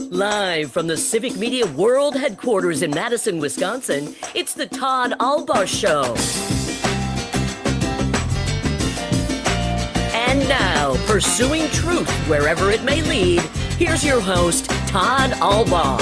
Live from the Civic Media World headquarters in Madison, Wisconsin, it's the Todd Allbaugh Show. And now, pursuing truth wherever it may lead, here's your host, Todd Allbaugh.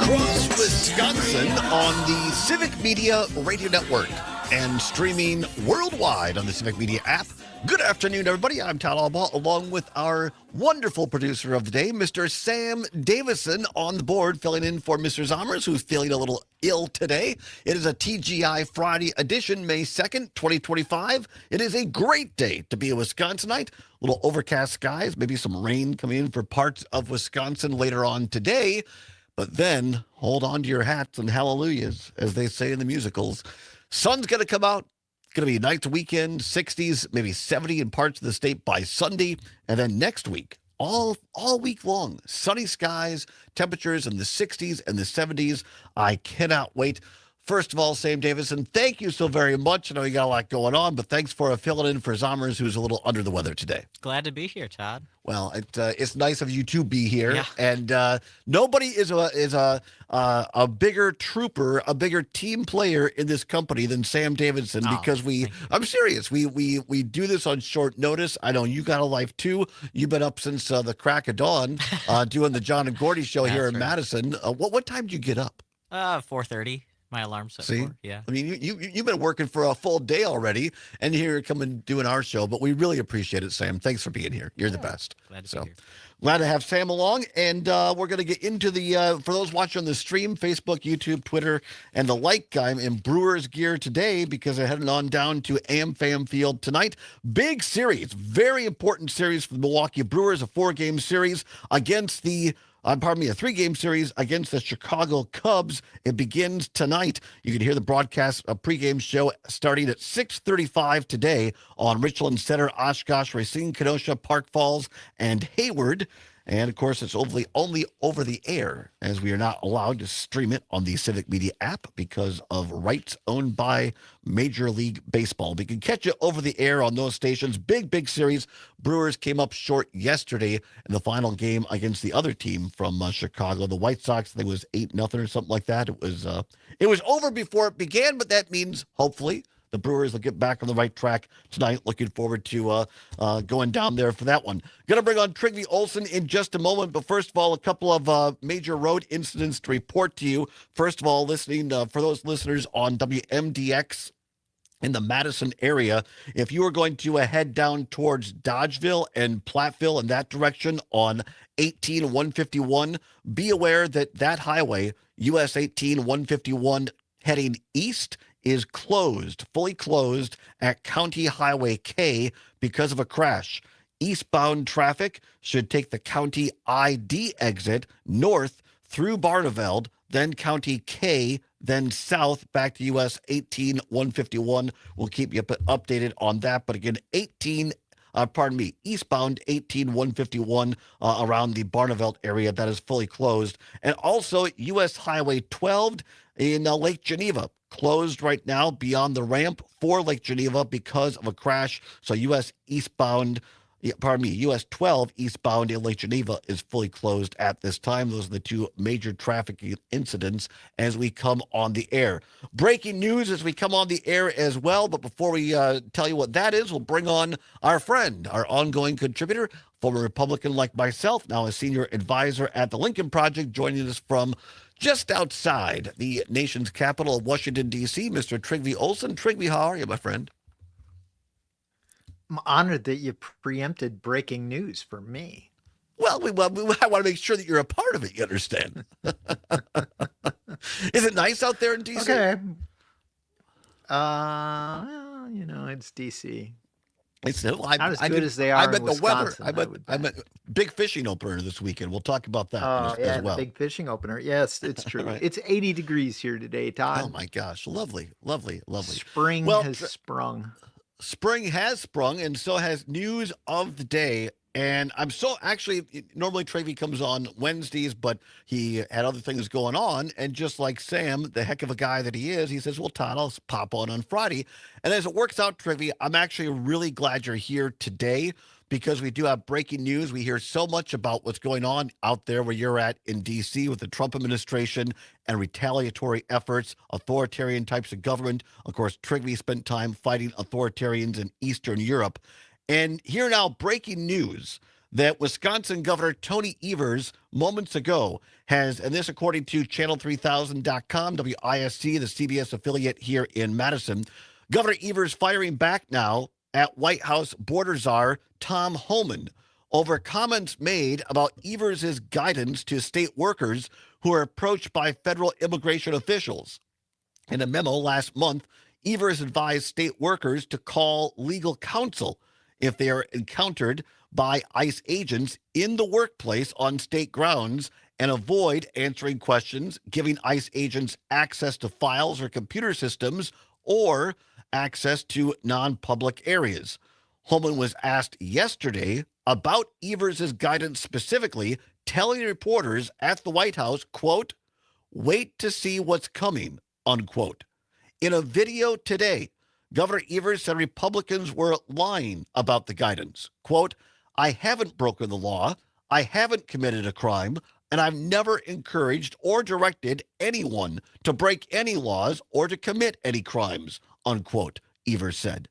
Across Wisconsin on the Civic Media Radio Network and streaming worldwide on the Civic Media app. Good afternoon, everybody. I'm Todd Allbaugh, along with our wonderful producer of the day, Mr. Sam Davison, on the board, filling in for Mr. Zommers, who's feeling a little ill today. It is a TGI Friday edition, May 2nd, 2025. It is a great day to be a Wisconsinite. Little overcast skies, maybe some rain coming in for parts of Wisconsin later on today. But then, hold on to your hats and hallelujahs, as they say in the musicals. Sun's going to come out. Going to be a nice weekend, 60s, maybe 70 in parts of the state by Sunday. And then next week, all week long, sunny skies, temperatures in the 60s and the 70s. I cannot wait. First of all, Sam Davison, thank you so very much. I know you got a lot going on, but thanks for filling in for Zommers, who's a little under the weather today. Glad to be here, Todd. Well, it's nice of you to be here, yeah. And nobody is a bigger trooper, a bigger team player in this company than Sam Davidson, because I'm serious. We do this on short notice. I know you got a life too. You've been up since the crack of dawn, doing the John and Gordy show here in Madison. What time did you get up? 4:30. My alarm's set for. Yeah. I mean, you've been working for a full day already, and here you're coming doing our show, but we really appreciate it, Sam. Thanks for being here. You're the best. Glad to be here. Glad to have Sam along, and we're going to get into the, for those watching on the stream, Facebook, YouTube, Twitter, and the like, I'm in Brewers gear today because I'm heading on down to AmFam Field tonight. Big series, very important series for the Milwaukee Brewers, a 4-game series against a 3-game series against the Chicago Cubs. It begins tonight. You can hear the broadcast, a pregame show starting at 6:35 today on Richland Center, Oshkosh, Racine, Kenosha, Park Falls, and Hayward. And, of course, it's only over the air, as we are not allowed to stream it on the Civic Media app because of rights owned by Major League Baseball. We can catch it over the air on those stations. Big series. Brewers came up short yesterday in the final game against the other team from Chicago. The White Sox, I think it was 8-0 or something like that. It was over before it began, but that means, hopefully, the Brewers will get back on the right track tonight. Looking forward to going down there for that one. Going to bring on Trygve Olsen in just a moment. But first of all, a couple of major road incidents to report to you. First of all, listening for those listeners on WMDX in the Madison area, if you are going to head down towards Dodgeville and Platteville in that direction on 18-151, be aware that highway, US 18-151 heading east, is closed, fully closed at County Highway K because of a crash. Eastbound traffic should take the County ID exit north through Barneveld, then County K, then south back to US 18-151. We'll keep you updated on that. But again, eastbound 18-151 around the Barneveld area, that is fully closed. And also US Highway 12 in Lake Geneva, closed right now beyond the ramp for Lake Geneva because of a crash. So US 12 eastbound in Lake Geneva is fully closed at this time. Those are the two major traffic incidents as we come on the air. Breaking news as we come on the air as well. But before we tell you what that is, we'll bring on our friend, our ongoing contributor, former Republican like myself, now a senior advisor at the Lincoln Project, joining us from just outside the nation's capital of Washington, D.C., Mr. Trygve Olsen. Trygve, how are you, my friend? I'm honored that you preempted breaking news for me. Well, I want to make sure that you're a part of it, you understand? Is it nice out there in D.C.? Okay. It's D.C. It's not as good as they are in Wisconsin. I meant big fishing opener this weekend. We'll talk about that as well. Big fishing opener. Yes, it's true. Right. It's 80 degrees here today, Todd. Oh, my gosh. Lovely. Spring has sprung. Spring has sprung, and so has news of the day. And I'm normally Trygve comes on Wednesdays, but he had other things going on. And just like Sam, the heck of a guy that he is, he says, well, Todd, I'll pop on Friday. And as it works out, Trygve, I'm actually really glad you're here today because we do have breaking news. We hear so much about what's going on out there where you're at in D.C. with the Trump administration and retaliatory efforts, authoritarian types of government. Of course, Trigby spent time fighting authoritarians in Eastern Europe. And here now, breaking news that Wisconsin Governor Tony Evers moments ago has, and this according to channel3000.com, WISC, the CBS affiliate here in Madison, Governor Evers firing back now at White House border czar Tom Homan over comments made about Evers' guidance to state workers who are approached by federal immigration officials. In a memo last month, Evers advised state workers to call legal counsel if they are encountered by ICE agents in the workplace on state grounds and avoid answering questions, giving ICE agents access to files or computer systems or access to non-public areas. Holman was asked yesterday about Evers' guidance specifically, telling reporters at the White House, quote, "Wait to see what's coming," unquote. In a video today, Governor Evers said Republicans were lying about the guidance. Quote, "I haven't broken the law, I haven't committed a crime, and I've never encouraged or directed anyone to break any laws or to commit any crimes," unquote, Evers said.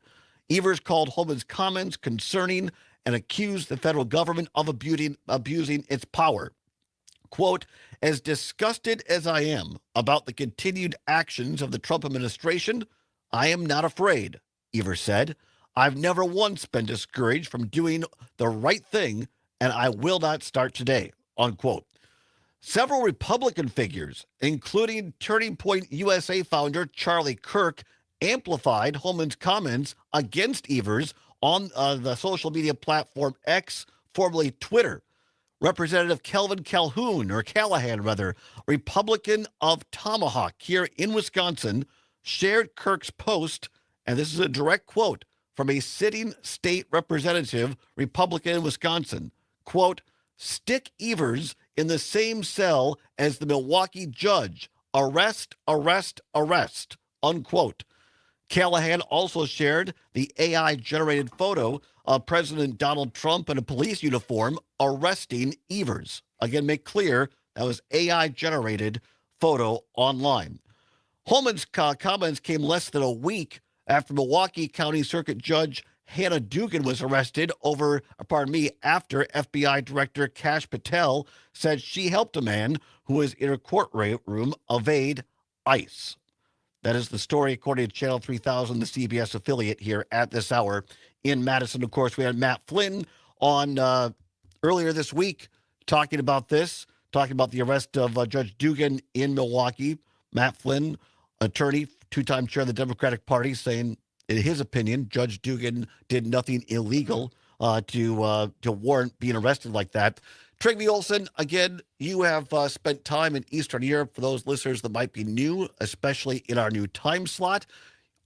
Evers called Holman's comments concerning and accused the federal government of abusing its power. Quote, "As disgusted as I am about the continued actions of the Trump administration, I am not afraid," Evers said. "I've never once been discouraged from doing the right thing, and I will not start today," unquote. Several Republican figures, including Turning Point USA founder Charlie Kirk, amplified Holman's comments against Evers on the social media platform X, formerly Twitter. Representative Kelvin Calhoun, or Callahan rather, Republican of Tomahawk here in Wisconsin, shared Kirk's post, and this is a direct quote from a sitting state representative, Republican in Wisconsin. Quote, "Stick Evers in the same cell as the Milwaukee judge. Arrest, arrest, arrest," unquote. Callahan also shared the AI-generated photo of President Donald Trump in a police uniform arresting Evers. Again, make clear that was AI-generated photo online. Holman's comments came less than a week after Milwaukee County Circuit Judge Hannah Dugan was arrested after FBI Director Kash Patel said she helped a man who was in her courtroom evade ICE. That is the story according to Channel 3000, the CBS affiliate here at this hour in Madison. Of course, we had Matt Flynn on earlier this week talking about this, talking about the arrest of Judge Dugan in Milwaukee. Matt Flynn, attorney, two-time chair of the Democratic Party, saying, in his opinion, Judge Dugan did nothing illegal to warrant being arrested like that. Trygve Olsen, again, you have spent time in Eastern Europe. For those listeners that might be new, especially in our new time slot,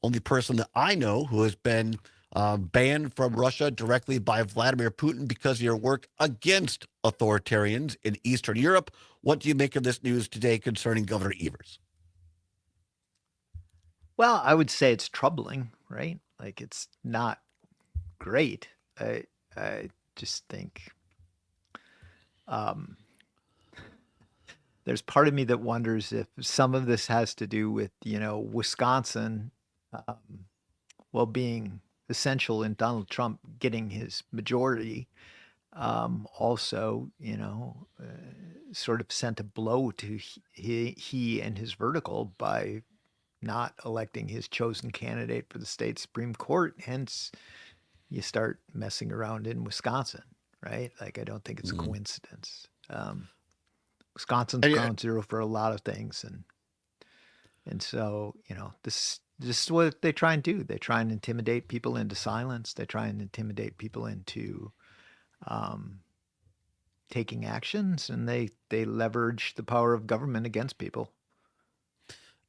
only person that I know who has been banned from Russia directly by Vladimir Putin because of your work against authoritarians in Eastern Europe. What do you make of this news today concerning Governor Evers? Well, I would say it's troubling, right? Like, it's not great. I just think there's part of me that wonders if some of this has to do with, Wisconsin, being essential in Donald Trump getting his majority. Also, sort of sent a blow to he and his vertical by not electing his chosen candidate for the state Supreme Court. Hence, you start messing around in Wisconsin, right? Like, I don't think it's a coincidence. Wisconsin's ground zero for a lot of things. And so, this is what they try and do. They try and intimidate people into silence. They try and intimidate people into taking actions, and they leverage the power of government against people.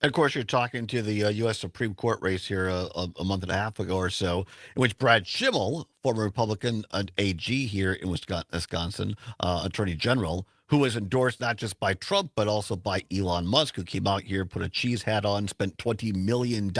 And of course, you're talking to the U.S. Supreme Court race here a month and a half ago or so, in which Brad Schimmel, former Republican AG here in Wisconsin, Attorney General, who was endorsed not just by Trump, but also by Elon Musk, who came out here, put a cheese hat on, spent $20 million,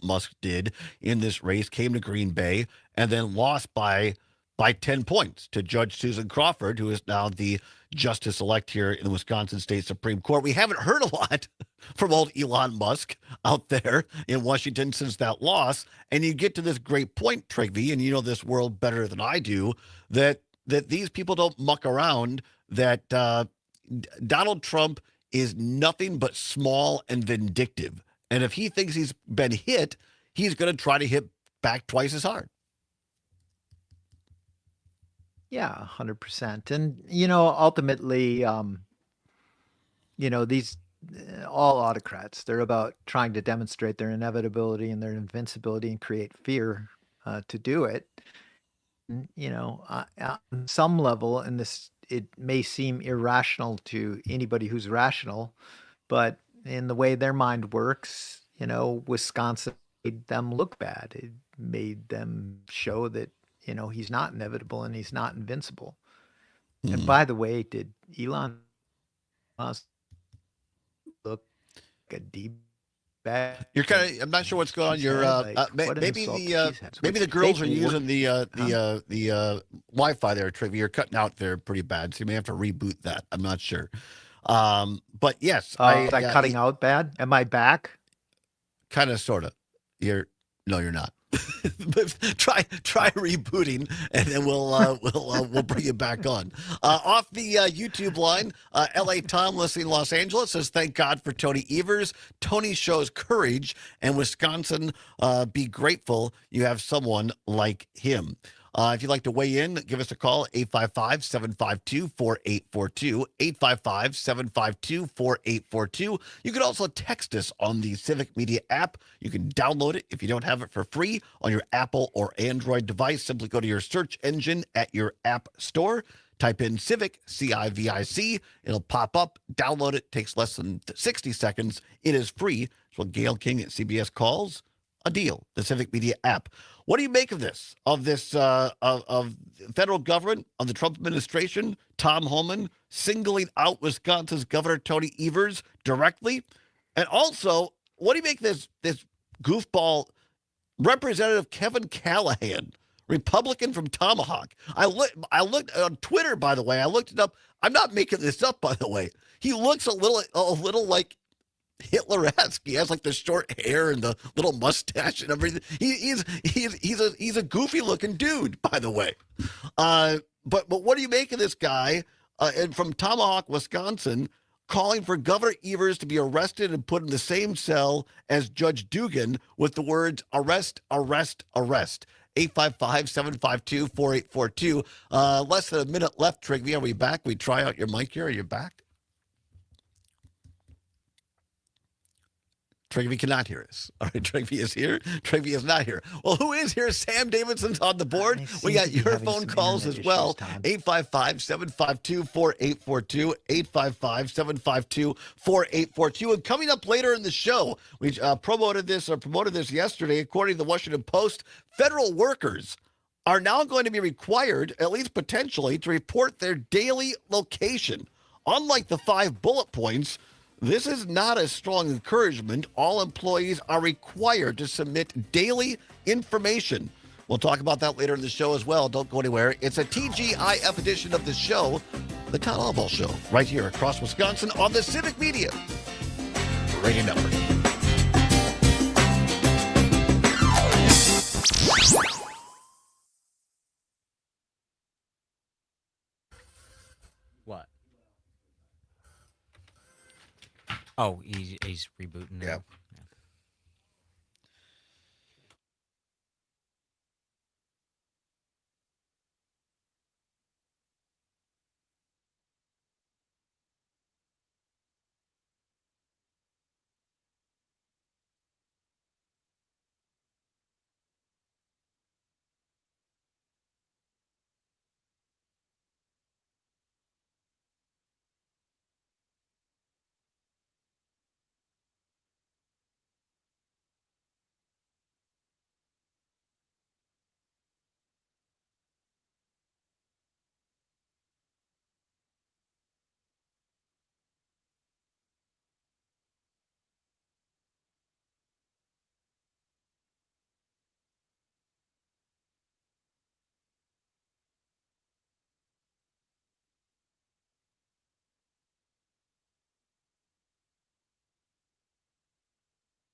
Musk did, in this race, came to Green Bay, and then lost by by 10 points to Judge Susan Crawford, who is now the justice elect here in the Wisconsin State Supreme Court. We haven't heard a lot from old Elon Musk out there in Washington since that loss. And you get to this great point, Trigby, and you know this world better than I do, that these people don't muck around, that Donald Trump is nothing but small and vindictive. And if he thinks he's been hit, he's going to try to hit back twice as hard. Yeah, 100%. And, you know, ultimately, these all autocrats, they're about trying to demonstrate their inevitability and their invincibility and create fear to do it. On some level, and it may seem irrational to anybody who's rational, but in the way their mind works, Wisconsin made them look bad. It made them show that, he's not inevitable and he's not invincible. And by the way, did Elon Musk look like a deep bag? You're kind of. I'm not sure what's going on. You're maybe the girls are using the Wi-Fi there, Trivia. You're cutting out there pretty bad, so you may have to reboot that. I'm not sure. But yes, is that cutting out bad? Am I back? Kind of, sort of. You're not. try rebooting, and then we'll bring you back on. Off the YouTube line, L.A. Tom listening in Los Angeles says, "Thank God for Tony Evers. Tony shows courage, and Wisconsin, be grateful you have someone like him." If you'd like to weigh in, give us a call, 855-752-4842, 855-752-4842. You can also text us on the Civic Media app. You can download it if you don't have it for free on your Apple or Android device. Simply go to your search engine at your app store. Type in Civic, C-I-V-I-C. It'll pop up. Download it. Takes less than 60 seconds. It is free. It's what Gail King at CBS calls a deal, the Civic Media app. What do you make of this? Of federal government, of the Trump administration, Tom Homan singling out Wisconsin's Governor Tony Evers directly? And also, what do you make this goofball Representative Kevin Callahan, Republican from Tomahawk? I looked on Twitter, by the way. I looked it up. I'm not making this up, by the way. He looks a little like Hitler-esque. He has like the short hair and the little mustache and everything. He's a goofy looking dude, by the way. But what do you make of this guy and from Tomahawk, Wisconsin, calling for Governor Evers to be arrested and put in the same cell as Judge Dugan with the words "arrest, arrest, arrest"? 855-752-4842. Less than a minute left, Trigby. Are we back? We try out your mic here. Are you back? Trigby cannot hear us. All right, Trigby is here. Trigby is not here. Well, who is here? Sam Davidson's on the board. We got your phone calls as well. 855-752-4842. 855-752-4842. And coming up later in the show, we promoted this yesterday. According to the Washington Post, federal workers are now going to be required, at least potentially, to report their daily location. Unlike the 5 bullet points, this is not a strong encouragement. All employees are required to submit daily information. We'll talk about that later in the show as well. Don't go anywhere. It's a TGIF edition of the show, the Todd Allbaugh Show, right here across Wisconsin on the Civic Media Radio Network. What? Oh, he's rebooting now. Yeah.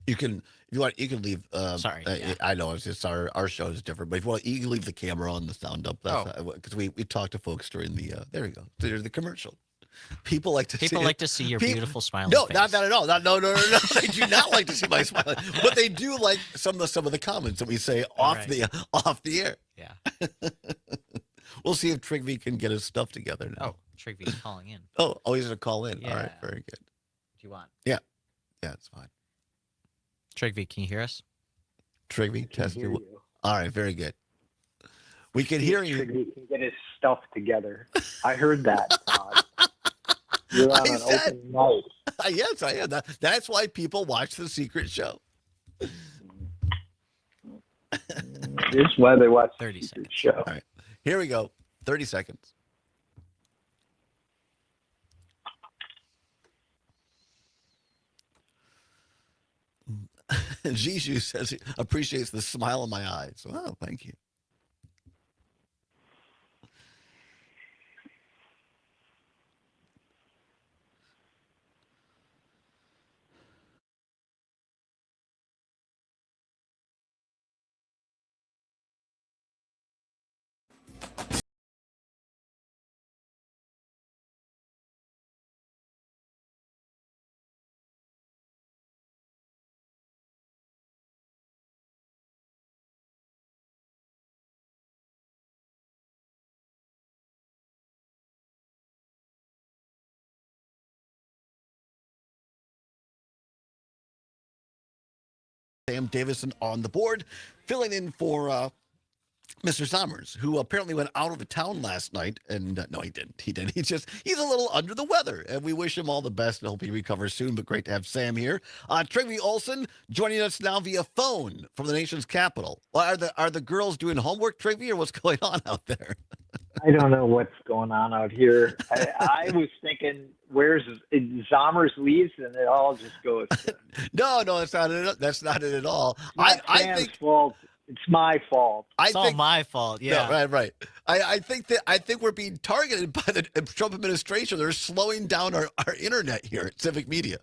You can, if you want, you can leave. Sorry, yeah. I know it's just our show is different, but if you want, you can leave the camera on, the sound up. That's because we talk to folks during the. There we go. There's the commercial. People like to see your beautiful smiling No, face. not that at all. No. They do not like to see my smile, but they do like some of the comments that we say off the air. Yeah. We'll see if Trigby can get his stuff together now. Oh, Trigby's calling in. Oh, he's gonna call in. Yeah. All right, very good. Do you want? Yeah, it's fine. Trigby, can you hear us? Trigby, test hear you. you. All right, very good. We can hear you. Trigby can get his stuff together. I heard that, Todd. You're on an open mic. Yes, I am. That's why people watch The Secret Show. Here's why they watch 30 the Secret seconds. Show. All right, here we go. 30 seconds. Jishu says he appreciates the smile in my eyes. Oh, thank you. Sam Davison on the board, filling in for Mr. Sommers, who apparently went out of the town last night. And no, he didn't. He didn't. He's a little under the weather. And we wish him all the best and hope he recovers soon. But great to have Sam here. Trigby Olson joining us now via phone from the nation's capital. Well, are the girls doing homework, Trigby, or what's going on out there? I don't know what's going on out here. I was thinking, where's Zommers leaves, and it all just goes. No, that's not it. That's not it at all. I think fault. It's my fault. It's all my fault. Yeah. No, right. I think we're being targeted by the Trump administration. They're slowing down our internet here at Civic Media.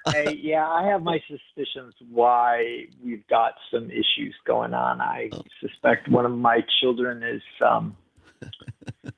I have my suspicions why we've got some issues going on. I suspect one of my children is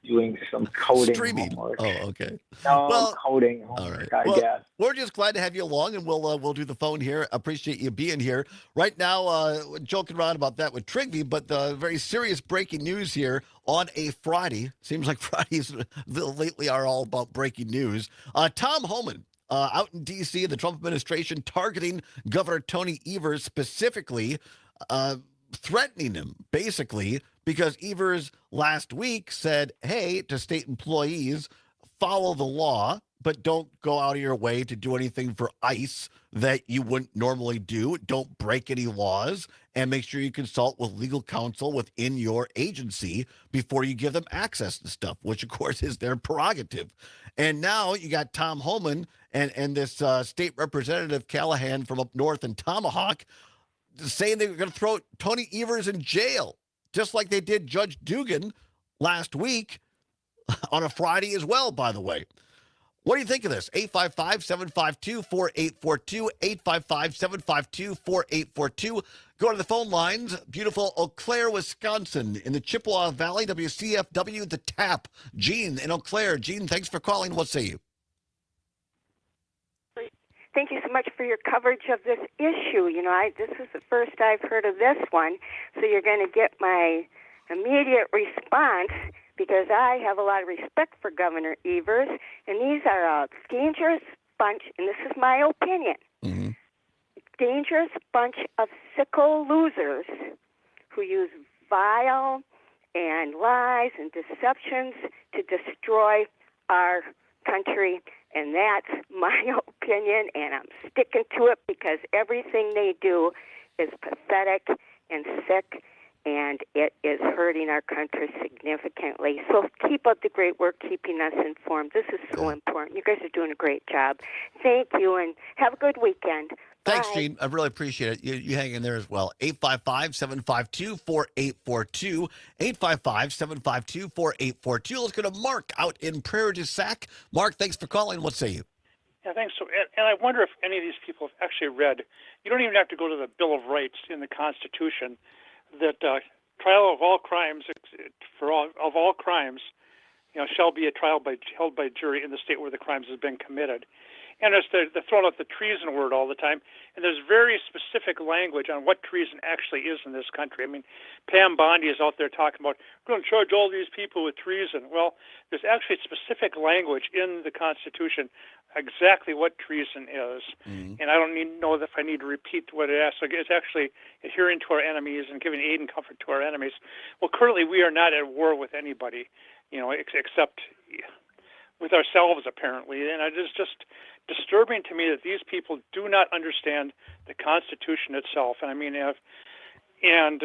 doing some coding Streaming. homework. Oh, okay. No, coding homework, all right. I guess. We're just glad to have you along, and we'll do the phone here. Appreciate you being here. Right now, joking around about that with Trigby, but the very serious breaking news here on a Friday. Seems like Fridays lately are all about breaking news. Tom Homan. Out in D.C., the Trump administration targeting Governor Tony Evers specifically, threatening him, basically, because Evers last week said, hey, to state employees, follow the law, but don't go out of your way to do anything for ICE that you wouldn't normally do. Don't break any laws, and make sure you consult with legal counsel within your agency before you give them access to stuff, which, of course, is their prerogative. And now you got Tom Homan and this state representative Callahan from up north in Tomahawk saying they were going to throw Tony Evers in jail, just like they did Judge Dugan last week on a Friday as well, by the way. What do you think of this? 855-752-4842, 855-752-4842. Go to the phone lines. Beautiful Eau Claire, Wisconsin, in the Chippewa Valley, WCFW, The Tap. Gene in Eau Claire. Gene, thanks for calling. What say you? Thank you so much for your coverage of this issue. This is the first I've heard of this one, so you're going to get my immediate response, because I have a lot of respect for Governor Evers, and these are a dangerous bunch, and this is my opinion, dangerous bunch of sickle losers who use vile and lies and deceptions to destroy our country. And that's my opinion, and I'm sticking to it, because everything they do is pathetic and sick, and it is hurting our country significantly. So keep up the great work keeping us informed. This is so important. You guys are doing a great job. Thank you, and have a good weekend. Thanks, Bye. Gene. I really appreciate it. You hang in there as well. 855-752-4842. 855-752-4842. Let's go to Mark out in Prairie du Sac. Mark, thanks for calling. What say you? Yeah, thanks. So, and I wonder if any of these people have actually read. You don't even have to go to the Bill of Rights in the Constitution, that trial of all crimes of all crimes, shall be a trial held by jury in the state where the crimes has been committed. And they're throwing out the treason word all the time, and there's very specific language on what treason actually is in this country. I mean, Pam Bondi is out there talking about, we're going to charge all these people with treason. Well, there's actually specific language in the Constitution exactly what treason is. Mm-hmm. And I don't know if I need to repeat what it is. So it's actually adhering to our enemies and giving aid and comfort to our enemies. Well, currently we are not at war with anybody, except with ourselves, apparently. And it is just disturbing to me that these people do not understand the Constitution itself. And I mean, I'm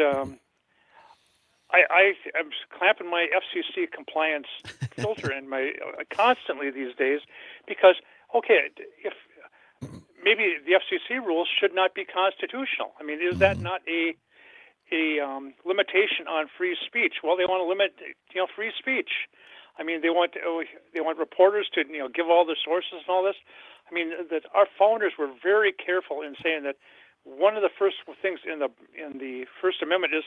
clamping my FCC compliance filter in my constantly these days because, okay, if maybe the FCC rules should not be constitutional. I mean, is that not a limitation on free speech? Well, they want to limit, free speech. I mean, they want reporters to give all the sources and all this. I mean, that our founders were very careful in saying that one of the first things in the First Amendment is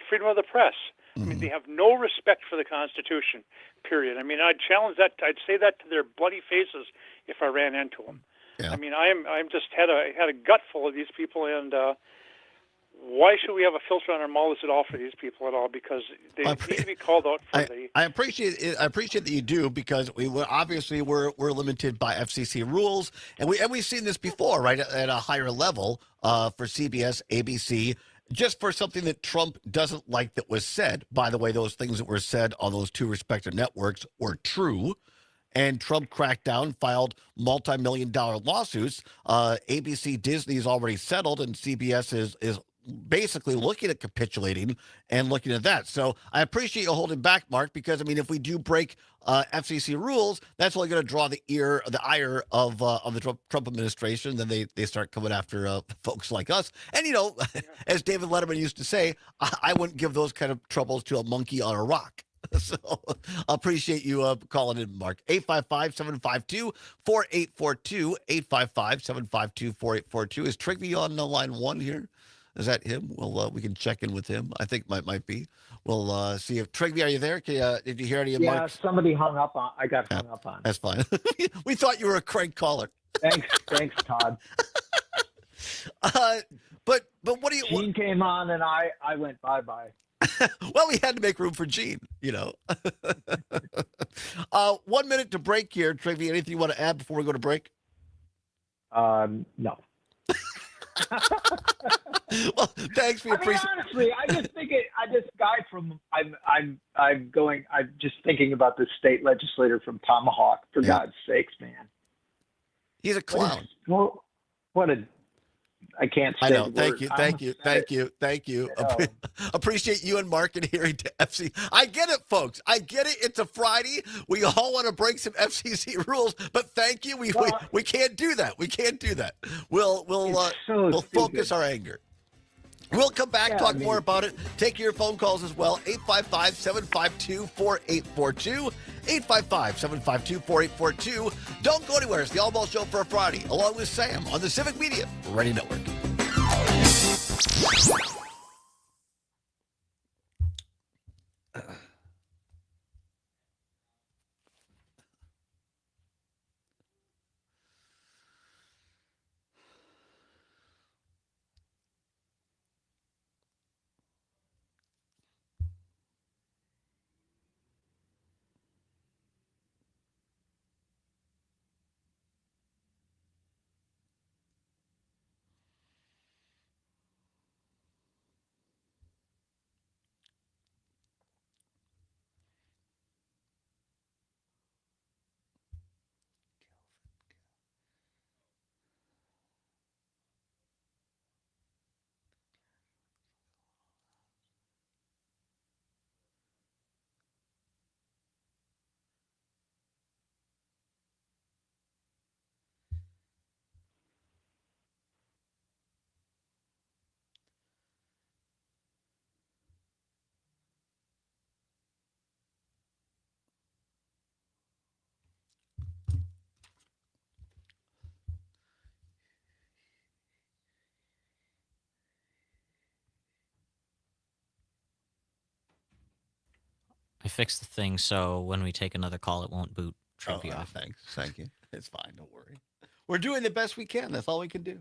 freedom of the press. Mm-hmm. I mean, they have no respect for the Constitution. Period. I mean, I'd challenge that. I'd say that to their bloody faces if I ran into them. Yeah. I mean, I'm just had a gut full of these people, and why should we have a filter on our mouths at all for these people at all? Because they need to be called out for I appreciate it. I appreciate that you do, because we're limited by FCC rules, and we've seen this before, right, at a higher level for CBS, ABC, just for something that Trump doesn't like that was said. By the way, those things that were said on those two respective networks were true. And Trump cracked down, filed multi-million-dollar lawsuits. ABC, Disney's already settled, and CBS is basically looking at capitulating and looking at that. So I appreciate you holding back, Mark, because, I mean, if we do break FCC rules, that's only going to draw the ire of the Trump administration. Then they start coming after folks like us. And, as David Letterman used to say, I wouldn't give those kind of troubles to a monkey on a rock. So I appreciate you calling in, Mark. 855-752-4842. 855-752-4842. Is Trigby on line one here? Is that him? Well, we can check in with him. I think might be. We'll see if Trigby, are you there? Did you hear any of Mark's? Yeah, somebody hung up on. I got hung up on. That's fine. We thought you were a crank caller. Thanks, Todd. But what do you? Gene came on, and I went bye. Well, we had to make room for Gene, 1 minute to break here, Trigby. Anything you want to add before we go to break? No. Well, thanks for your appreciation. Honestly, I just think I'm just thinking about this state legislator from Tomahawk, for God's sakes, man. He's a clown. I can't say I know. the word. Thank you. Appreciate you and Mark adhering to FC. I get it, folks. I get it. It's a Friday. We all want to break some FCC rules, but thank you. We can't do that. We can't do that. We'll focus our anger. We'll come back, talk more about it. Take your phone calls as well. 855-752-4842. 855-752-4842. Don't go anywhere. It's the Allbaugh Show for a Friday, along with Sam on the Civic Media Radio Network. fix the thing so when we take another call, it won't boot Trophy Oh, off. thanks. Thank you. It's fine. Don't worry. We're doing the best we can. That's all we can do.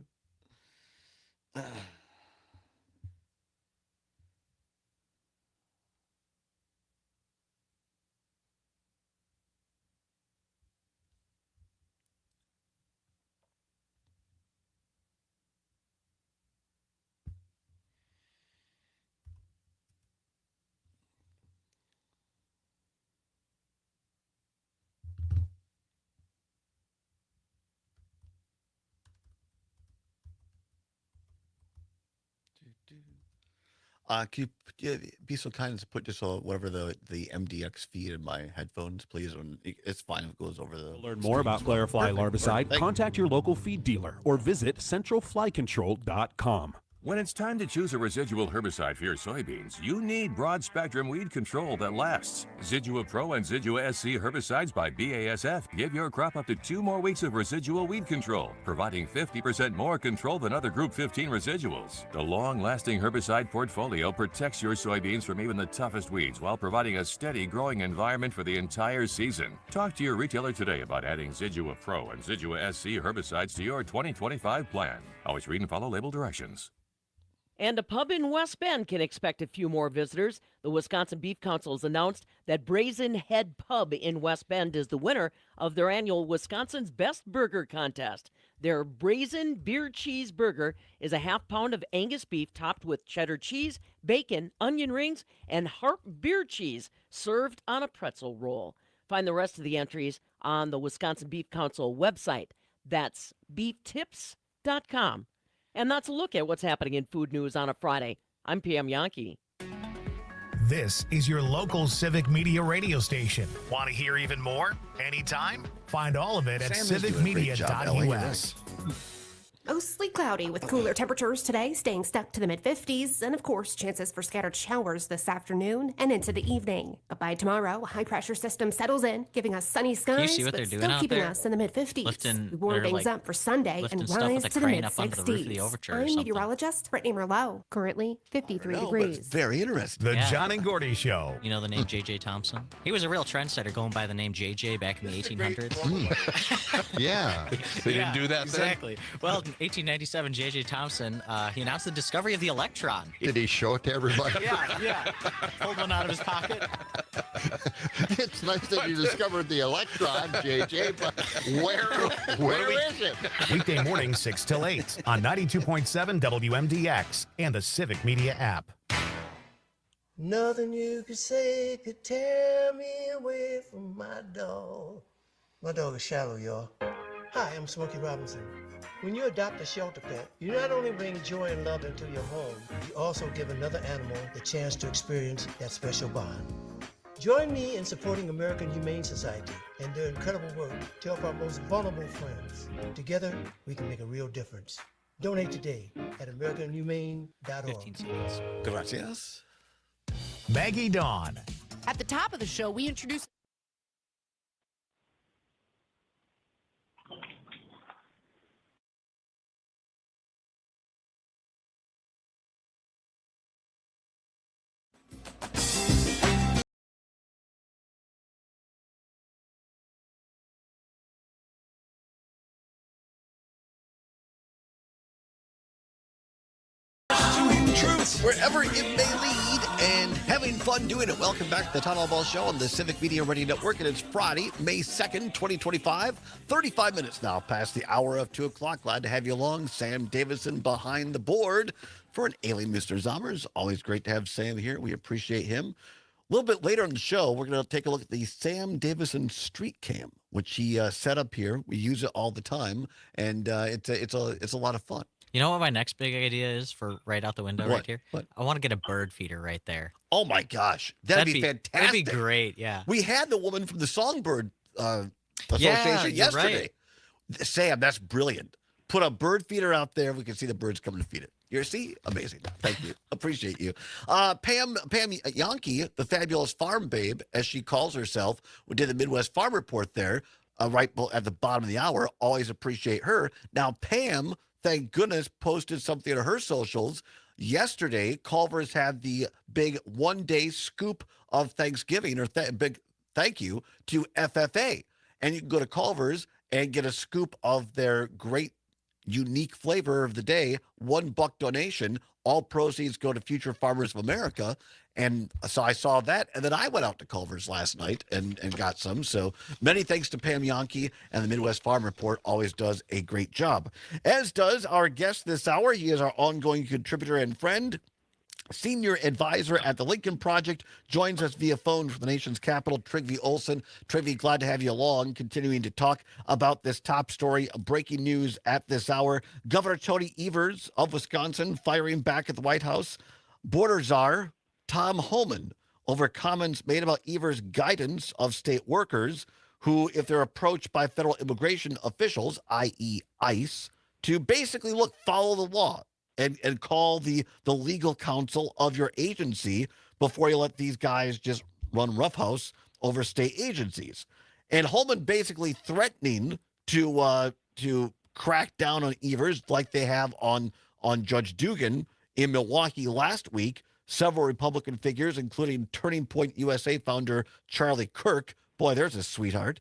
Can you be so kind as to put just whatever the MDX feed in my headphones, please? When it's fine if it goes over the. To learn more about Clarifly Larvicide, contact your local feed dealer or visit centralflycontrol.com. When it's time to choose a residual herbicide for your soybeans, you need broad-spectrum weed control that lasts. Zidua Pro and Zidua SC herbicides by BASF give your crop up to 2 more weeks of residual weed control, providing 50% more control than other Group 15 residuals. The long-lasting herbicide portfolio protects your soybeans from even the toughest weeds while providing a steady growing environment for the entire season. Talk to your retailer today about adding Zidua Pro and Zidua SC herbicides to your 2025 plan. Always read and follow label directions. And a pub in West Bend can expect a few more visitors. The Wisconsin Beef Council has announced that Brazen Head Pub in West Bend is the winner of their annual Wisconsin's Best Burger contest. Their Brazen Beer Cheese Burger is a half pound of Angus beef topped with cheddar cheese, bacon, onion rings, and Harp beer cheese served on a pretzel roll. Find the rest of the entries on the Wisconsin Beef Council website. That's beeftips.com. And that's a look at what's happening in food news on a Friday. I'm Pam Yankee. This is your local civic media radio station. Want to hear even more? Anytime? Find all of it at civicmedia.us. Mostly cloudy with cooler temperatures today, staying stuck to the mid-50s, and of course, chances for scattered showers this afternoon and into the evening. But by tomorrow, a high-pressure system settles in, giving us sunny skies, see what but they're doing still out keeping there? us in the mid-50s. Lifting- We warm they're, things like, up for Sunday lifting and stuff with rise a to the crane up onto the roof of the mid-60s. Overture or I'm something. meteorologist Brittany Merlot, currently 53 No, but degrees. it's very interesting. The Yeah. John and Gordy Show. You know the name J.J. Thompson? He was a real trendsetter going by the name J.J. back in the 1800s. Yeah. They didn't do that exactly. Well, in 1897, J.J. Thompson, he announced the discovery of the electron. then? Did he show it to everybody? Yeah. Pulled one out of his pocket. It's nice that you discovered the electron, JJ, but where is it? Weekday morning, 6 till 8 on 92.7 WMDX and the Civic Media app. Nothing you could say could tear me away from my dog. My dog is shallow, y'all. Hi, I'm Smokey Robinson. When you adopt a shelter pet, you not only bring joy and love into your home, you also give another animal the chance to experience that special bond. Join me in supporting American Humane Society and their incredible work to help our most vulnerable friends. Together, we can make a real difference. Donate today at AmericanHumane.org. 15 seconds. Gracias. Maggie Dawn. At the top of the show, we introduce Truth, wherever it may lead, and having fun doing it. Welcome back to the Todd Allbaugh Show on the Civic Media Radio Network, and it's Friday, May 2nd, 2025. 35 minutes now past the hour of 2 o'clock. Glad to have you along. Sam Davison behind the board for an alien Mr. Zommers. Always great to have Sam here. We appreciate him. A little bit later in the show, we're going to take a look at the Sam Davison Street Cam, which he set up here. We use it all the time, and it's a lot of fun. You know what my next big idea is for right out the window What? right here? What? I want to get a bird feeder right there. Oh my gosh, that'd be fantastic. That'd be great, yeah. We had the woman from the Songbird Association you're yesterday. right. Sam, that's brilliant. Put a bird feeder out there. We can see the birds coming to feed it. You see? Amazing. Thank you. Appreciate you. Pam Yankee, the fabulous farm babe, as she calls herself, we did the Midwest Farm Report there, right at the bottom of the hour. Always appreciate her. Now, Pam, thank goodness, posted something on her socials yesterday, Culver's had the big one-day scoop of Thanksgiving, or big thank you to FFA. And you can go to Culver's and get a scoop of their great, unique flavor of the day, $1 donation. All proceeds go to Future Farmers of America. And so I saw that, and then I went out to Culver's last night and got some. So many thanks to Pam Yonke, and the Midwest Farm Report always does a great job. As does our guest this hour. He is our ongoing contributor and friend, senior advisor at the Lincoln Project, joins us via phone from the nation's capital, Trygve Olsen. Trygve, glad to have you along, continuing to talk about this top story, breaking news at this hour. Governor Tony Evers of Wisconsin firing back at the White House. Border czar Tom Homan over comments made about Evers' guidance of state workers who, if they're approached by federal immigration officials, i.e. ICE, to basically, follow the law and call the legal counsel of your agency before you let these guys just run roughhouse over state agencies. And Holman basically threatening to crack down on Evers like they have on Judge Dugan in Milwaukee last week. Several Republican figures, including Turning Point USA founder Charlie Kirk, boy, there's a sweetheart,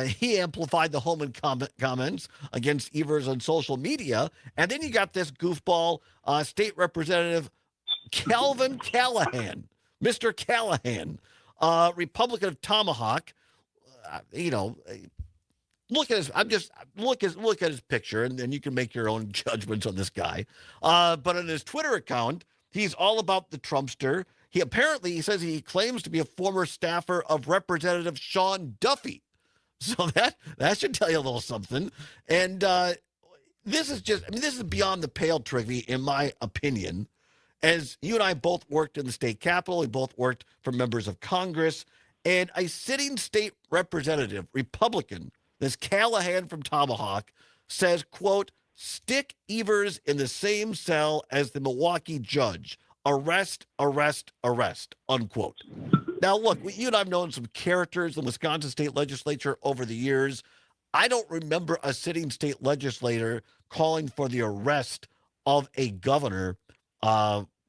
he amplified the Holman comments against Evers on social media. And then you got this goofball state representative Calvin Callahan, Mr. Callahan, Republican of Tomahawk. Look at his picture, and then you can make your own judgments on this guy. But on his Twitter account, he's all about the Trumpster. He says he claims to be a former staffer of Representative Sean Duffy. So that should tell you a little something. And this is beyond the pale, Trygve, in my opinion. As you and I both worked in the state capitol, we both worked for members of Congress, and a sitting state representative, Republican, this Callahan from Tomahawk, says, quote, stick Evers in the same cell as the Milwaukee judge. Arrest, arrest, arrest, unquote. Now, look, you and I have known some characters in the Wisconsin state legislature over the years. I don't remember a sitting state legislator calling for the arrest of a governor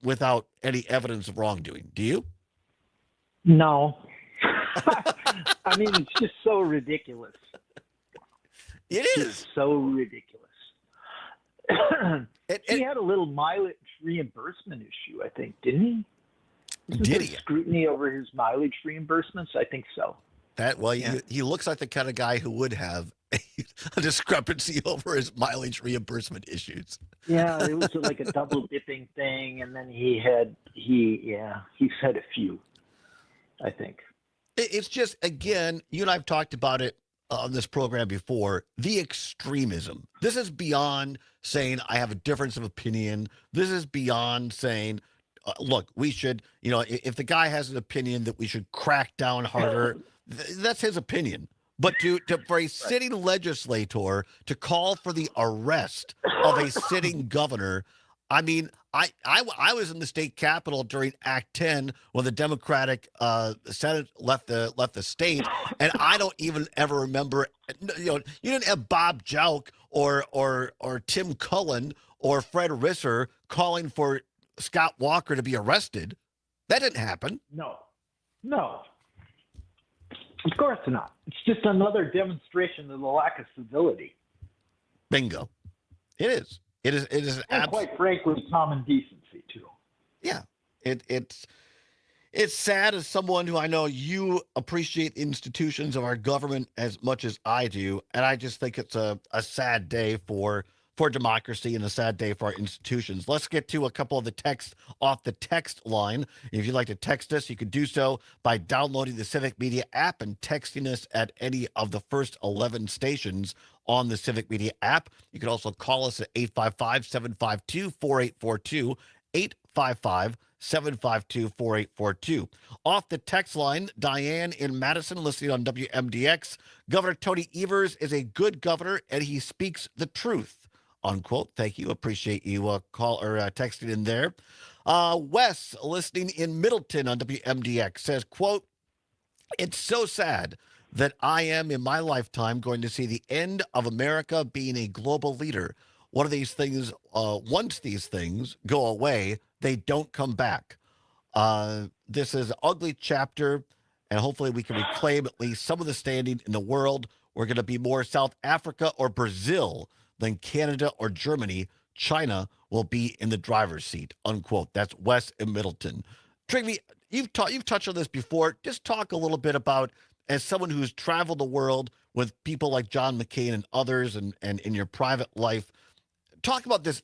without any evidence of wrongdoing. Do you? No. I mean, it's just so ridiculous. It is. It's so ridiculous. He had a little mileage reimbursement issue, I think, didn't he? Did he? Scrutiny over his mileage reimbursements? I think so. He looks like the kind of guy who would have a discrepancy over his mileage reimbursement issues. Yeah, it was like a double dipping thing, and then he's had a few, I think. It's just, again, you and I have talked about it on this program before, the extremism. This is beyond saying I have a difference of opinion. This is beyond saying, look, we should, if the guy has an opinion that we should crack down harder, that's his opinion. But for a sitting legislator to call for the arrest of a sitting governor, I mean, I was in the state capitol during Act 10 when the Democratic Senate left the state, and I don't even ever remember. You didn't have Bob Jauch or Tim Cullen or Fred Risser calling for Scott Walker to be arrested. That didn't happen. No. Of course not. It's just another demonstration of the lack of civility. Bingo. It is. It is and quite frankly, common decency too. Yeah, it's sad as someone who I know you appreciate the institutions of our government as much as I do, and I just think it's a sad day for democracy and a sad day for our institutions. Let's get to a couple of the texts off the text line. If you'd like to text us, you can do so by downloading the Civic Media app and texting us at any of the first 11 stations on the Civic Media app. You can also call us at 855-752-4842, 855-752-4842. Off the text line, Diane in Madison, listening on WMDX. Governor Tony Evers is a good governor, and he speaks the truth. Unquote. Thank you. Appreciate you texting in there. Wes, listening in Middleton on WMDX, says, quote, it's so sad that I am in my lifetime going to see the end of America being a global leader. one of these things, once these things go away, they don't come back. This is an ugly chapter, and hopefully we can reclaim at least some of the standing in the world. We're going to be more South Africa or Brazil than Canada or Germany. China will be in the driver's seat, unquote. That's Wes in Middleton. Trigby, you've touched on this before. Just talk a little bit about, as someone who's traveled the world with people like John McCain and others, and in your private life, talk about this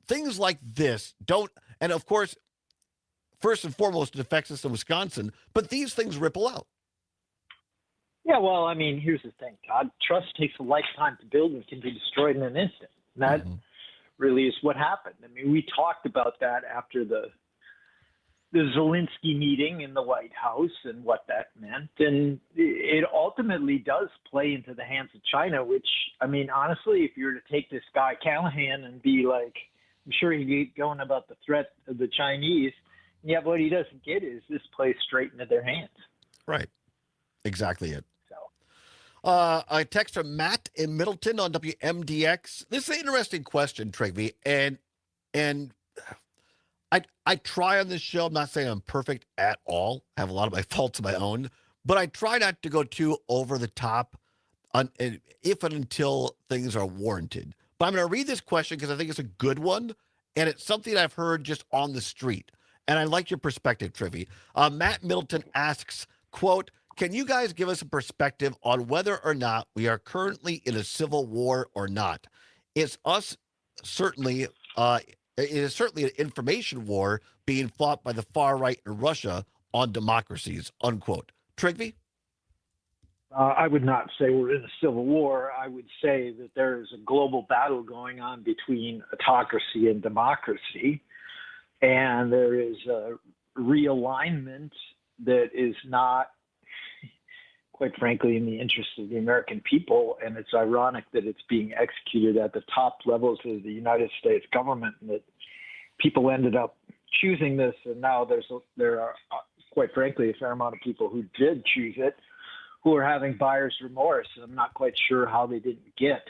things like this don't, and of course, first and foremost, it affects us in Wisconsin, but these things ripple out. Yeah, well, I mean, here's the thing, Todd. Trust takes a lifetime to build and can be destroyed in an instant. And that really is what happened. I mean, we talked about that after the Zelensky meeting in the White House and what that meant. And it ultimately does play into the hands of China, which, I mean, honestly, if you were to take this guy Callahan and be like, I'm sure he'd get going about the threat of the Chinese. Yeah, but what he doesn't get is this plays straight into their hands. Right. Exactly it. So, a text from Matt in Middleton on WMDX. This is an interesting question, Trigby, and I try on this show. I'm not saying I'm perfect at all. I have a lot of my faults of my own, but I try not to go too over the top if and until things are warranted. But I'm going to read this question because I think it's a good one, and it's something I've heard just on the street. And I like your perspective, Trivy. Matt Middleton asks, quote, can you guys give us a perspective on whether or not we are currently in a civil war or not? It is certainly an information war being fought by the far right in Russia on democracies, unquote. Trigby? I would not say we're in a civil war. I would say that there is a global battle going on between autocracy and democracy. And there is a realignment that is not, quite frankly, in the interest of the American people. And it's ironic that it's being executed at the top levels of the United States government, and that people ended up choosing this. And now there are, quite frankly, a fair amount of people who did choose it who are having buyer's remorse. And I'm not quite sure how they didn't get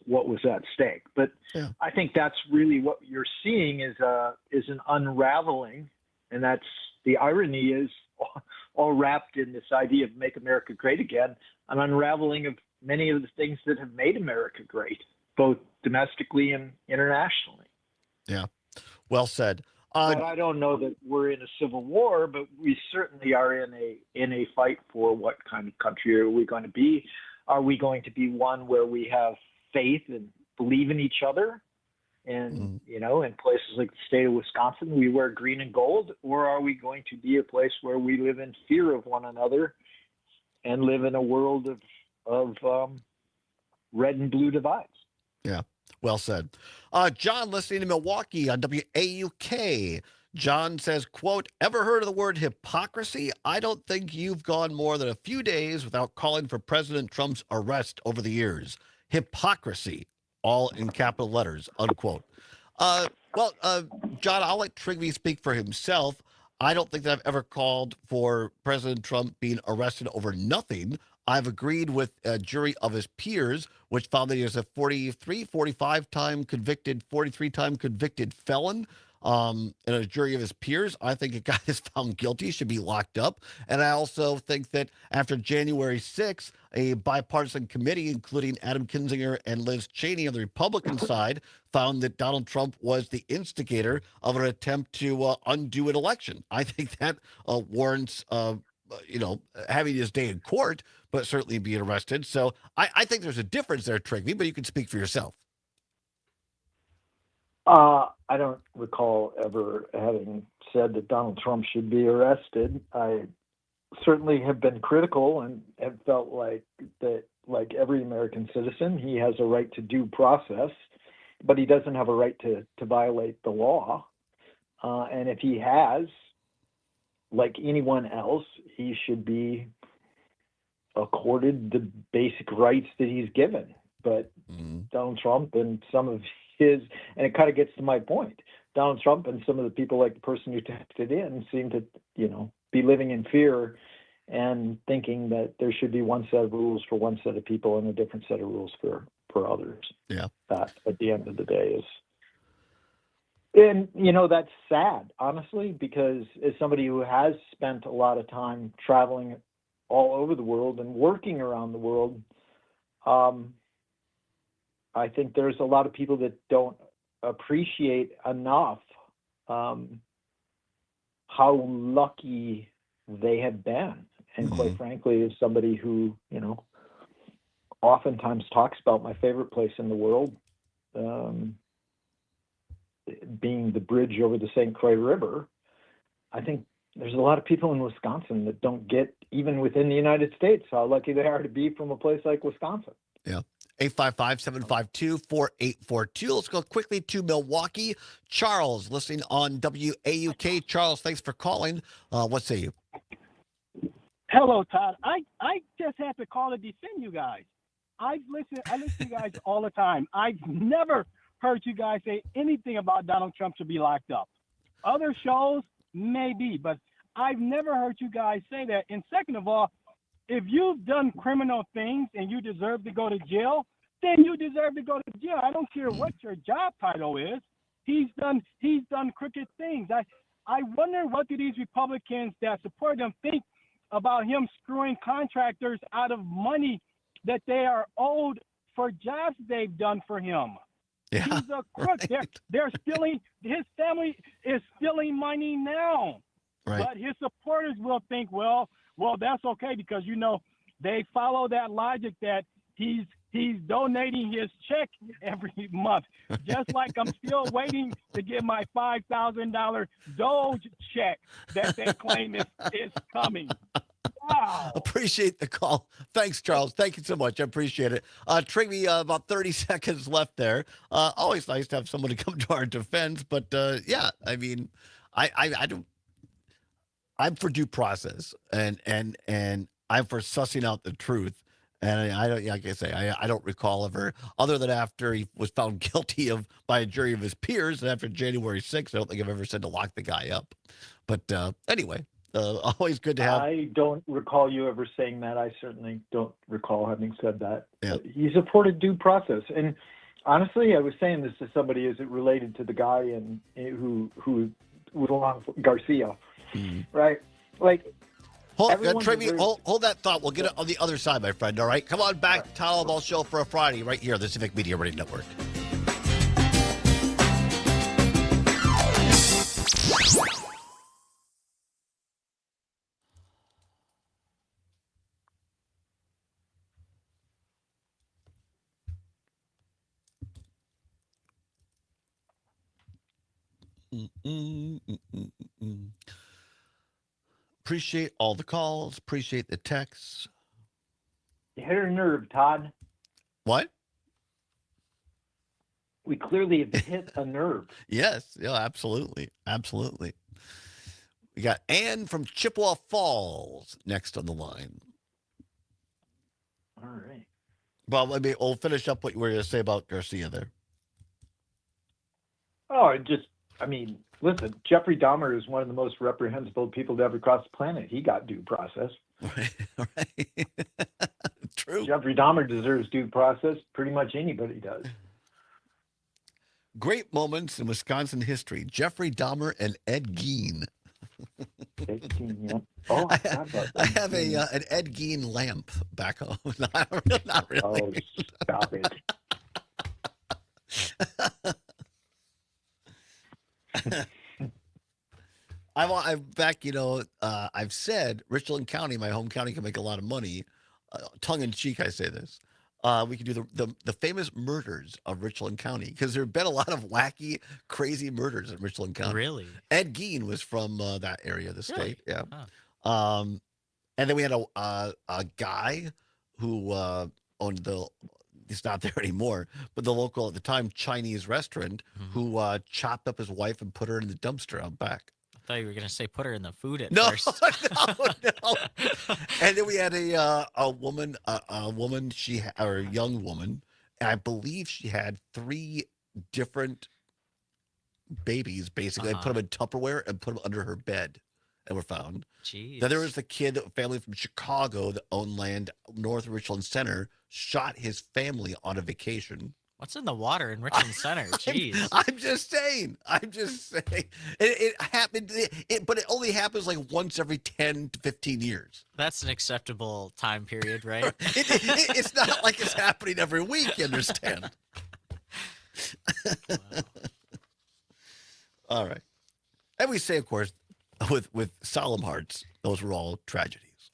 what was at stake. But yeah. I think that's really what you're seeing is an unraveling. And that's the irony is all wrapped in this idea of make America great again, an unraveling of many of the things that have made America great, both domestically and internationally. Yeah. Well said. But I don't know that we're in a civil war, but we certainly are in a fight for what kind of country are we going to be? Are we going to be one where we have faith and believe in each other? And, you know, in places like the state of Wisconsin, we wear green and gold, or are we going to be a place where we live in fear of one another and live in a world of red and blue divides? Yeah. Well said. John, listening to Milwaukee on WAUK. John says, quote, ever heard of the word hypocrisy? I don't think you've gone more than a few days without calling for President Trump's arrest over the years. Hypocrisy, all in capital letters, unquote. John, I'll let Trigby speak for himself. I don't think that I've ever called for President Trump being arrested over nothing. I've agreed with a jury of his peers, which found that he was a 43-time convicted felon. And a jury of his peers, I think a guy that's found guilty should be locked up. And I also think that after January 6th, a bipartisan committee, including Adam Kinzinger and Liz Cheney on the Republican side, found that Donald Trump was the instigator of an attempt to undo an election. I think that warrants having his day in court, but certainly being arrested. So I think there's a difference there, Trigby, but you can speak for yourself. I don't recall ever having said that Donald Trump should be arrested. I certainly have been critical and have felt like that, like every American citizen, he has a right to due process, but he doesn't have a right to violate the law. And if he has, like anyone else, he should be accorded the basic rights that he's given. But Donald Trump and some of his, and it kind of gets to my point, Donald Trump and some of the people like the person who texted in seem to, be living in fear and thinking that there should be one set of rules for one set of people and a different set of rules for others. Yeah. That at the end of the day is, and that's sad, honestly, because as somebody who has spent a lot of time traveling all over the world and working around the world, I think there's a lot of people that don't appreciate enough how lucky they have been. And quite frankly, as somebody who, oftentimes talks about my favorite place in the world, being the bridge over the St. Croix River, I think there's a lot of people in Wisconsin that don't get, even within the United States, how lucky they are to be from a place like Wisconsin. Yeah. 855-752-4842. Let's go quickly to Milwaukee. Charles, listening on WAUK. Charles, thanks for calling. What say you? Hello, Todd. I just have to call to defend you guys. I listen to you guys all the time. I've never heard you guys say anything about Donald Trump should be locked up. Other shows, maybe, but I've never heard you guys say that. And second of all, if you've done criminal things and you deserve to go to jail, then you deserve to go to jail. I don't care what your job title is. He's done crooked things. I wonder, what do these Republicans that support him think about him screwing contractors out of money that they are owed for jobs they've done for him? Yeah, he's a crook. Right. They're stealing. His family is stealing money now. Right. But his supporters will think, well, that's okay, because they follow that logic that he's donating his check every month, just like I'm still waiting to get my $5,000 Doge check that they claim is coming. Wow. Appreciate the call. Thanks, Charles. Thank you so much. I appreciate it. Trigby, about 30 seconds left there. Always nice to have someone to come to our defense, but yeah, I mean, I don't. I'm for due process, and I'm for sussing out the truth. And I don't, like I say, I don't recall ever, other than after he was found guilty by a jury of his peers, and after January 6th, I don't think I've ever said to lock the guy up. But anyway, always good to have. I don't recall you ever saying that. I certainly don't recall having said that. Yeah. He supported due process, and honestly, I was saying this to somebody as it related to the guy who was along with Garcia. Right? Like, hold that thought. We'll get it on the other side, my friend. All right? Come on back to Todd Allbaugh Show for a Friday right here on the Civic Media Radio Network. Appreciate all the calls. Appreciate the texts. You hit a nerve, Todd. What? We clearly have hit a nerve. Yes. Yeah, absolutely. Absolutely. We got Ann from Chippewa Falls next on the line. All right. Well, maybe we'll finish up what you were going to say about Garcia there. Oh, listen, Jeffrey Dahmer is one of the most reprehensible people to ever cross the planet. He got due process. Right. True. Jeffrey Dahmer deserves due process. Pretty much anybody does. Great moments in Wisconsin history. Jeffrey Dahmer and Ed Gein. Ed Gein, yeah. Oh, I have an Ed Gein lamp back home. Not really. Oh, stop it. I've said Richland County, my home county, can make a lot of money. Tongue in cheek, I say this. We could do the famous murders of Richland County, because there have been a lot of wacky, crazy murders in Richland County. Really? Ed Gein was from that area of the state. Really? Yeah. Huh. And then we had a guy who owned he's not there anymore, but the local at the time Chinese restaurant who chopped up his wife and put her in the dumpster out back. I thought you were going to say put her in the food at No. first. No. And then we had a woman, or a young woman, and I believe she had 3 different babies, basically. I put them in Tupperware and put them under her bed. that were found. Jeez. Then there was the family from Chicago that owned land north of Richland Center, shot his family on a vacation. What's in the water in Richland Center? Jeez. I'm just saying. It happened, but it only happens like once every 10 to 15 years. That's an acceptable time period, right? It's not like it's happening every week, you understand? Wow. All right. And we say, of course, with solemn hearts, those were all tragedies.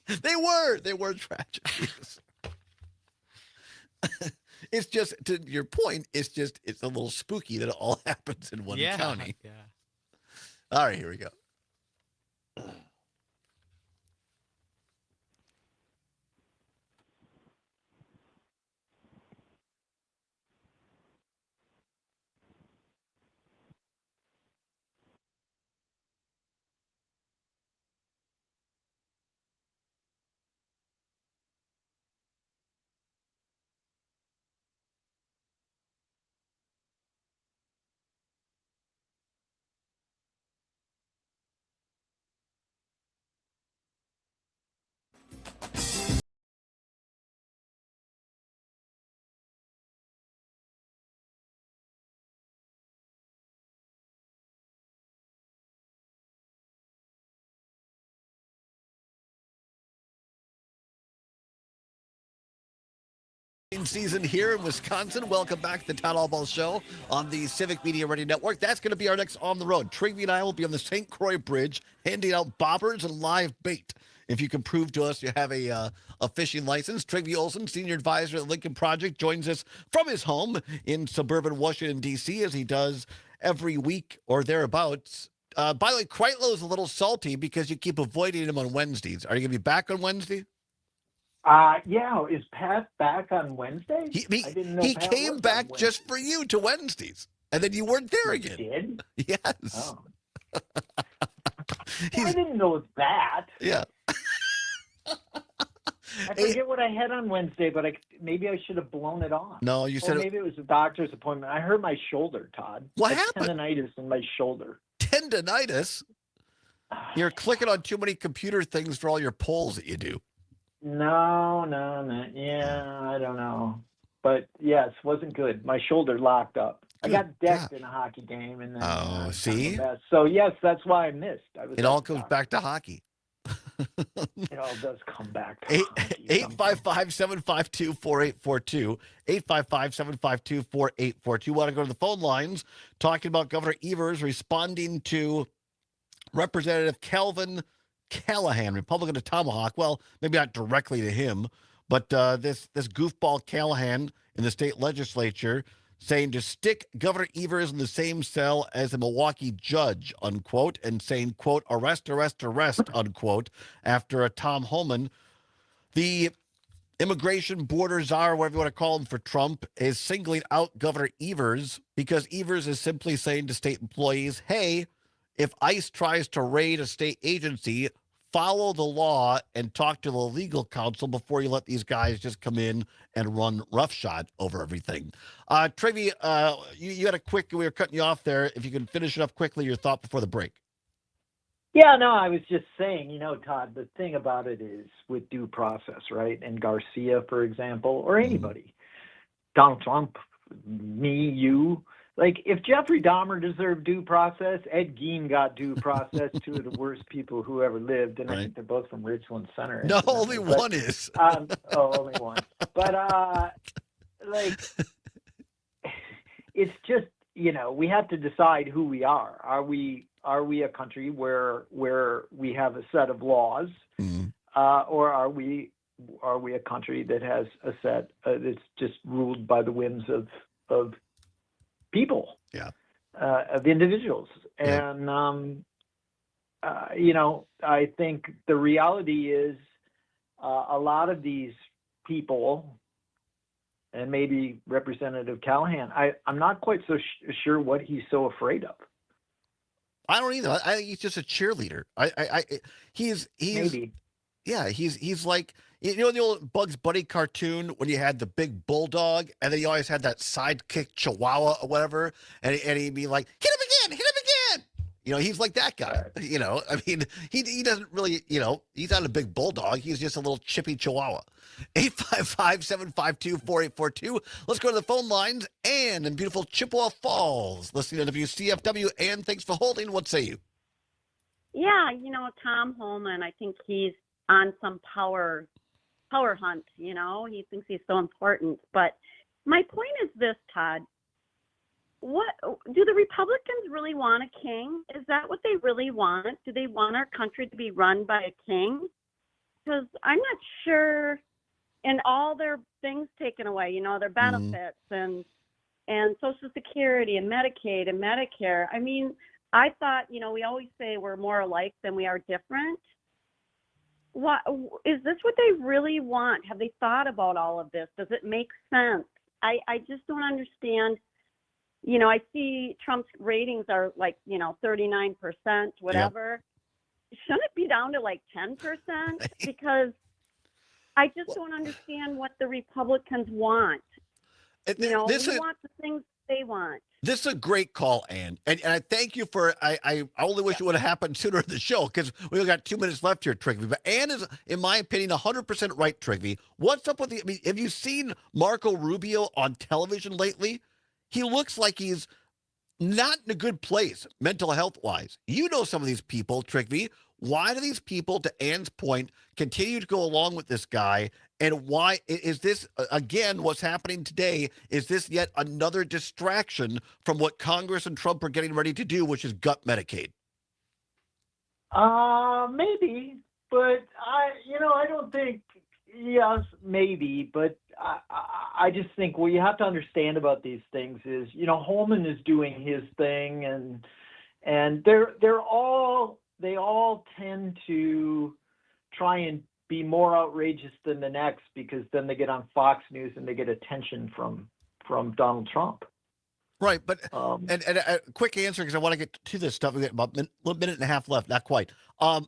They were tragedies. It's just, to your point, it's a little spooky that it all happens in one county. Yeah. All right, here we go. Season here in Wisconsin. Welcome back to the Todd Allbaugh Show on the Civic Media Radio Network. That's going to be our next On the Road. Trigby and I will be on the St. Croix Bridge handing out bobbers and live bait. If you can prove to us you have a fishing license, Trigby Olson, Senior Advisor at Lincoln Project, joins us from his home in suburban Washington, D.C., as he does every week or thereabouts. By the way, Kreitlow a little salty because you keep avoiding him on Wednesdays. Are you going to be back on Wednesday? Yeah, is Pat back on Wednesday? He I didn't know Pat came was back on just for you to Wednesdays, and then you weren't there again. He did? Yes. Oh. I didn't know that. Yeah. I forget what I had on Wednesday, but maybe I should have blown it off. No, you said maybe it was a doctor's appointment. I hurt my shoulder, Todd. What I have happened? Tendonitis in my shoulder. Tendonitis? You're clicking on too many computer things for all your polls that you do. No. Yeah, I don't know. But yes, wasn't good. My shoulder locked up. I got decked in a hockey game, and then see? So yes, that's why I missed. It all comes back to hockey. It all does come back to hockey. 855-752-4842. 855-752-4842. Want to go to the phone lines talking about Governor Evers responding to Representative Calvin Callahan, Republican of Tomahawk. Well, maybe not directly to him, but this goofball Callahan in the state legislature saying to stick Governor Evers in the same cell as a Milwaukee judge, unquote, and saying, quote, arrest, unquote, after a Tom Homan, the immigration border czar, whatever you want to call him for Trump, is singling out Governor Evers because Evers is simply saying to state employees, hey, if ICE tries to raid a state agency, follow the law and talk to the legal counsel before you let these guys just come in and run roughshod over everything. Trivy, you had we were cutting you off there. If you can finish it up quickly, your thought before the break. Yeah, no, I was just saying, Todd, the thing about it is with due process, right? And Garcia, for example, or anybody, Donald Trump, me, you, like if Jeffrey Dahmer deserved due process, Ed Gein got due process, two of the worst people who ever lived. And I think they're both from Richland Center. No, only one is. Only one. But it's just, we have to decide who we are. Are we a country where we have a set of laws, or are we a country that has a set that's just ruled by the whims of people, of individuals? And I think the reality is a lot of these people, and maybe Representative Callahan, I'm not quite so sure what he's so afraid of. I don't either. I think he's just a cheerleader. He's maybe. Yeah, he's like, the old Bugs Bunny cartoon when you had the big bulldog and then you always had that sidekick chihuahua or whatever, and he'd be like, hit him again, He's like that guy. I mean, he doesn't really, he's not a big bulldog. He's just a little chippy chihuahua. 855-752-4842. Let's go to the phone lines. Ann in beautiful Chippewa Falls, listening to WCFW. Ann, thanks for holding. What say you? Yeah, Tom Holman, I think he's on some power hunt, he thinks he's so important. But my point is this, Todd. What do the Republicans really want a king? Is that what they really want? Do they want our country to be run by a king? Because I'm not sure. And all their things taken away, their benefits and Social Security and Medicaid and Medicare. I mean, I thought, we always say we're more alike than we are different. What is this what they really want? Have they thought about all of this? Does it make sense? I just don't understand. I see Trump's ratings are like, 39%, whatever. Yep. Shouldn't it be down to like 10%? Because I just don't understand what the Republicans want. We want the things they want. This is a great call, Ann. And I thank you for, I only wish it would have happened sooner in the show because we only got 2 minutes left here, Trigby. But Ann is, in my opinion, 100% right, Trigby. What's up with have you seen Marco Rubio on television lately? He looks like he's not in a good place, mental health-wise. You know some of these people, Trigby. Why do these people, to Ann's point, continue to go along with this guy? And why is this, again, what's happening today? Is this yet another distraction from what Congress and Trump are getting ready to do, which is gut Medicaid? Maybe, but I don't think. Yes, maybe, but I just think what you have to understand about these things is, Holman is doing his thing, and they all tend to try and be more outrageous than the next because then they get on Fox News and they get attention from Donald Trump. Right, but and a quick answer because I want to get to this stuff. We got about a minute and a half left, not quite. Are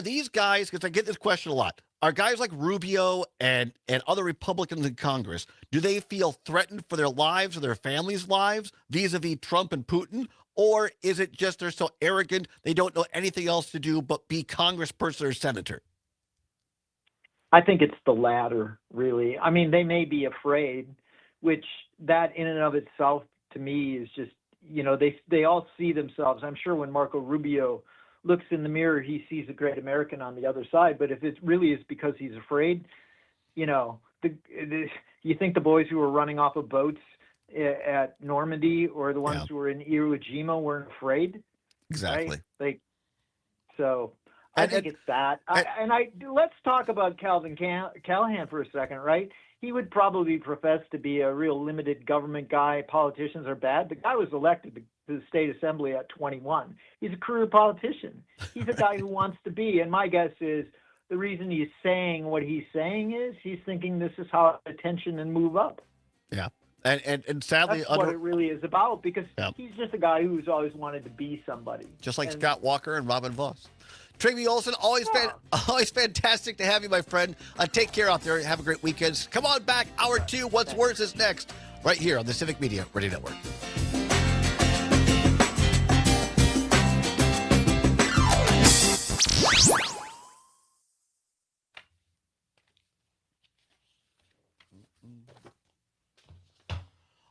these guys? Because I get this question a lot. Are guys like Rubio and other Republicans in Congress, do they feel threatened for their lives or their families' lives vis-a-vis Trump and Putin? Or is it just they're so arrogant they don't know anything else to do but be congressperson or senator? I think it's the latter, really. I mean, they may be afraid, which that in and of itself to me is just, they all see themselves. I'm sure when Marco Rubio looks in the mirror, he sees a great American on the other side. But if it really is because he's afraid, you think the boys who were running off of boats at Normandy or the ones who were in Iwo Jima weren't afraid? Exactly. Right? So I think it's that. Let's talk about Calvin Callahan for a second, right? He would probably profess to be a real limited government guy. Politicians are bad. The guy was elected to the state assembly at 21. He's a career politician. He's a guy who wants to be. And my guess is the reason he's saying what he's saying is he's thinking this is how attention and move up. Yeah. And sadly, that's what it really is about because he's just a guy who's always wanted to be somebody. Just like Scott Walker and Robin Voss. Trigby Olson, always fantastic to have you, my friend. Take care out there. Have a great weekend. Come on back. Hour 2. What's Worse is next. Right here on the Civic Media Radio Network.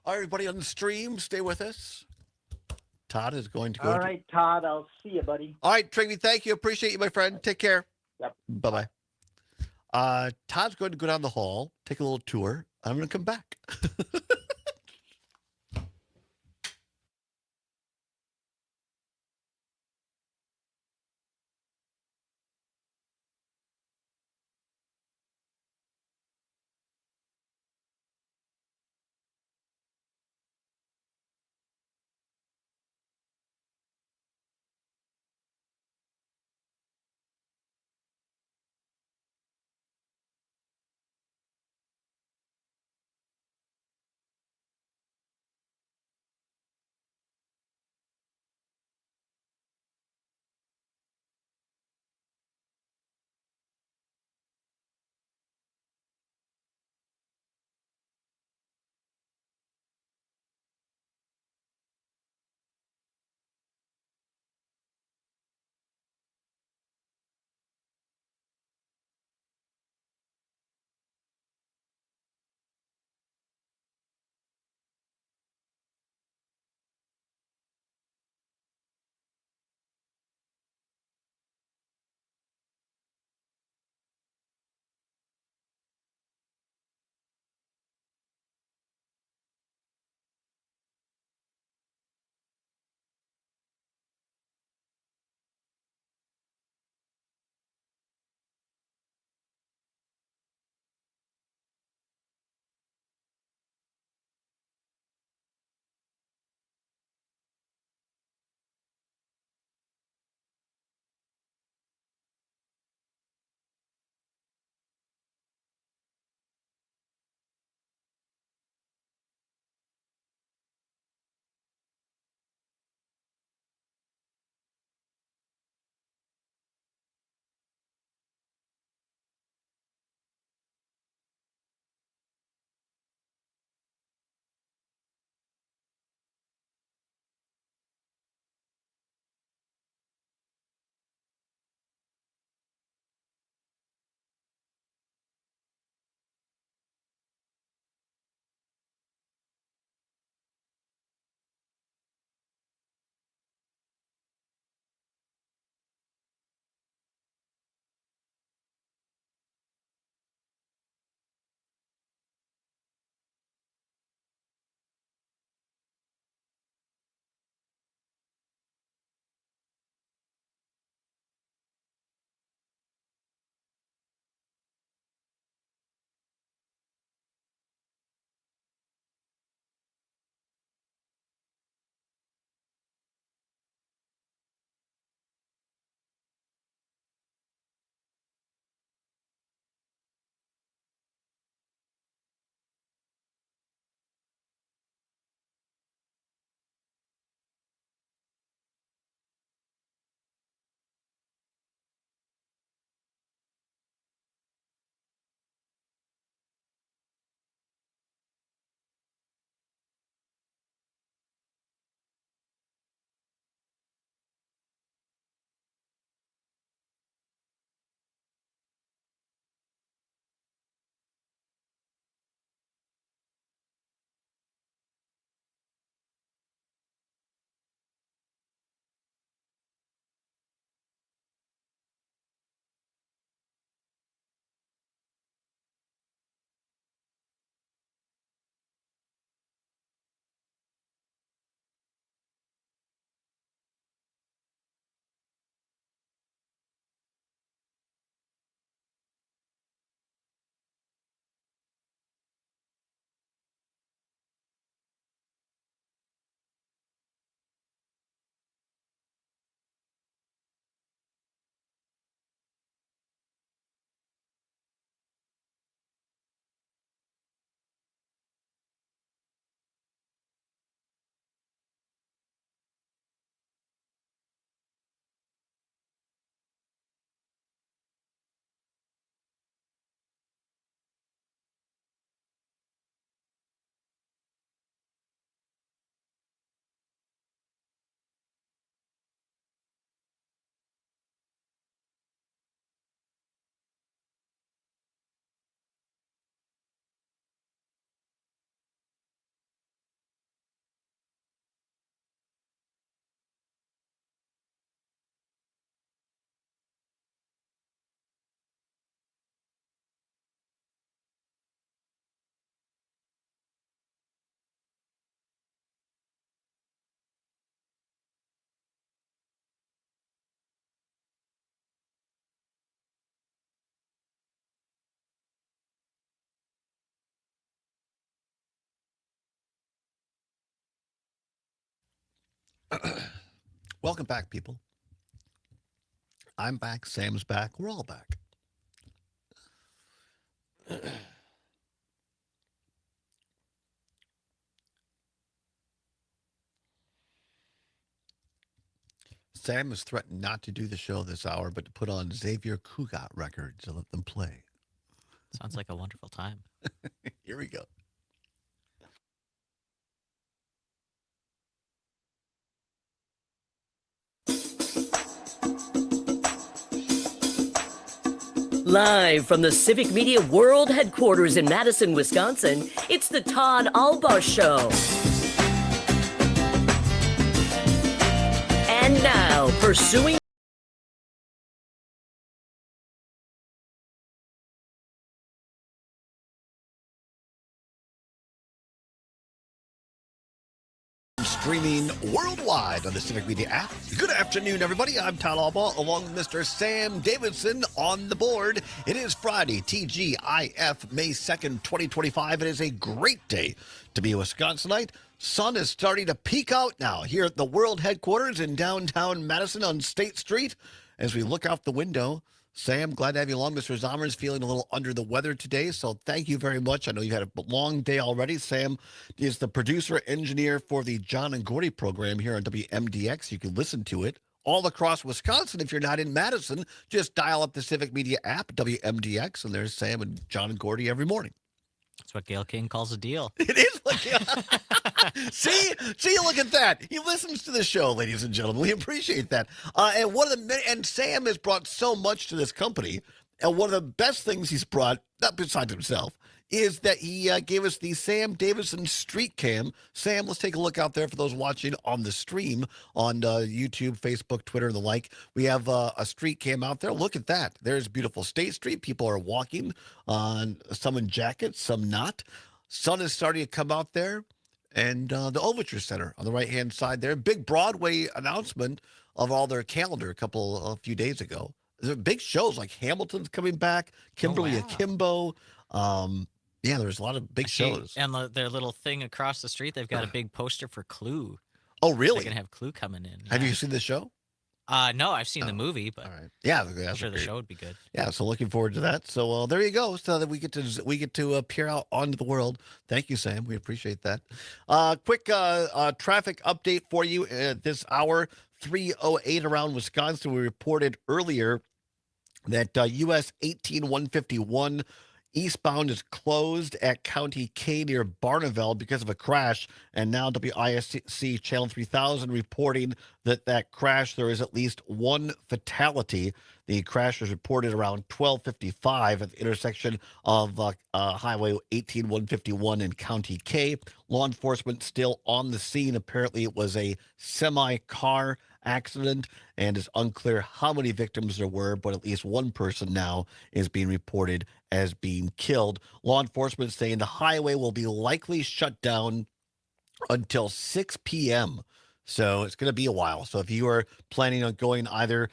All right, everybody on the stream, stay with us. Todd is going to go. All right, Todd, I'll see you, buddy. All right, Trigby, thank you. Appreciate you, my friend. Take care. Yep. Bye-bye. Todd's going to go down the hall, take a little tour. I'm going to come back. Welcome back, people. I'm back. Sam's back. We're all back. Sam has threatened not to do the show this hour, but to put on Xavier Cugat records and let them play. Sounds like a wonderful time. Here we go. Live from the Civic Media World Headquarters in Madison, Wisconsin, it's the Todd Allbaugh Show. And now, pursuing streaming worldwide on the Civic Media app. Good afternoon, everybody. I'm Todd Allbaugh, along with Mr. Sam Davidson on the board. It is Friday, TGIF, May 2nd, 2025. It is a great day to be a Wisconsinite. Sun is starting to peek out now here at the world headquarters in downtown Madison on State Street. As we look out the window, Sam, glad to have you along. Mr. Zommer's feeling a little under the weather today, so thank you very much. I know you had a long day already. Sam is the producer, engineer for the John and Gordy program here on WMDX. You can listen to it all across Wisconsin. If you're not in Madison, just dial up the Civic Media app, WMDX, and there's Sam and John and Gordy every morning. That's what Gail King calls a deal. It is what See, look at that. He listens to the show, ladies and gentlemen. We appreciate that. And Sam has brought so much to this company. And one of the best things he's brought, not besides himself, is that he gave us the Sam Davidson Street Cam. Sam, let's take a look out there for those watching on the stream on YouTube, Facebook, Twitter, and the like. We have a street cam out there. Look at that. There's beautiful State Street. People are walking, some in jackets, some not. Sun is starting to come out there. And the Overture Center on the right-hand side there. Big Broadway announcement of all their calendar a few days ago. There are big shows like Hamilton's coming back, Kimberly Akimbo. Yeah, there's a lot of big shows. And their little thing across the street, they've got a big poster for Clue. Oh, really? They're going to have Clue coming in. Have you seen the show? No, I've seen the movie, but all right. Yeah, I'm sure the show would be good. Yeah, so looking forward to that. So there you go. So that we get to peer out onto the world. Thank you, Sam. We appreciate that. Quick traffic update for you this hour. 3:08 around Wisconsin. We reported earlier that US 18151 eastbound is closed at County K near Barneveld because of a crash, and now WISC Channel 3000 reporting that crash, there is at least one fatality. The crash was reported around 12:55 at the intersection of Highway 18151 and County K. Law enforcement still on the scene. Apparently it was a semi-car accident, and it's unclear how many victims there were, but at least one person now is being reported as being killed. Law enforcement saying the highway will be likely shut down until 6 p.m. So it's going to be a while. So if you are planning on going either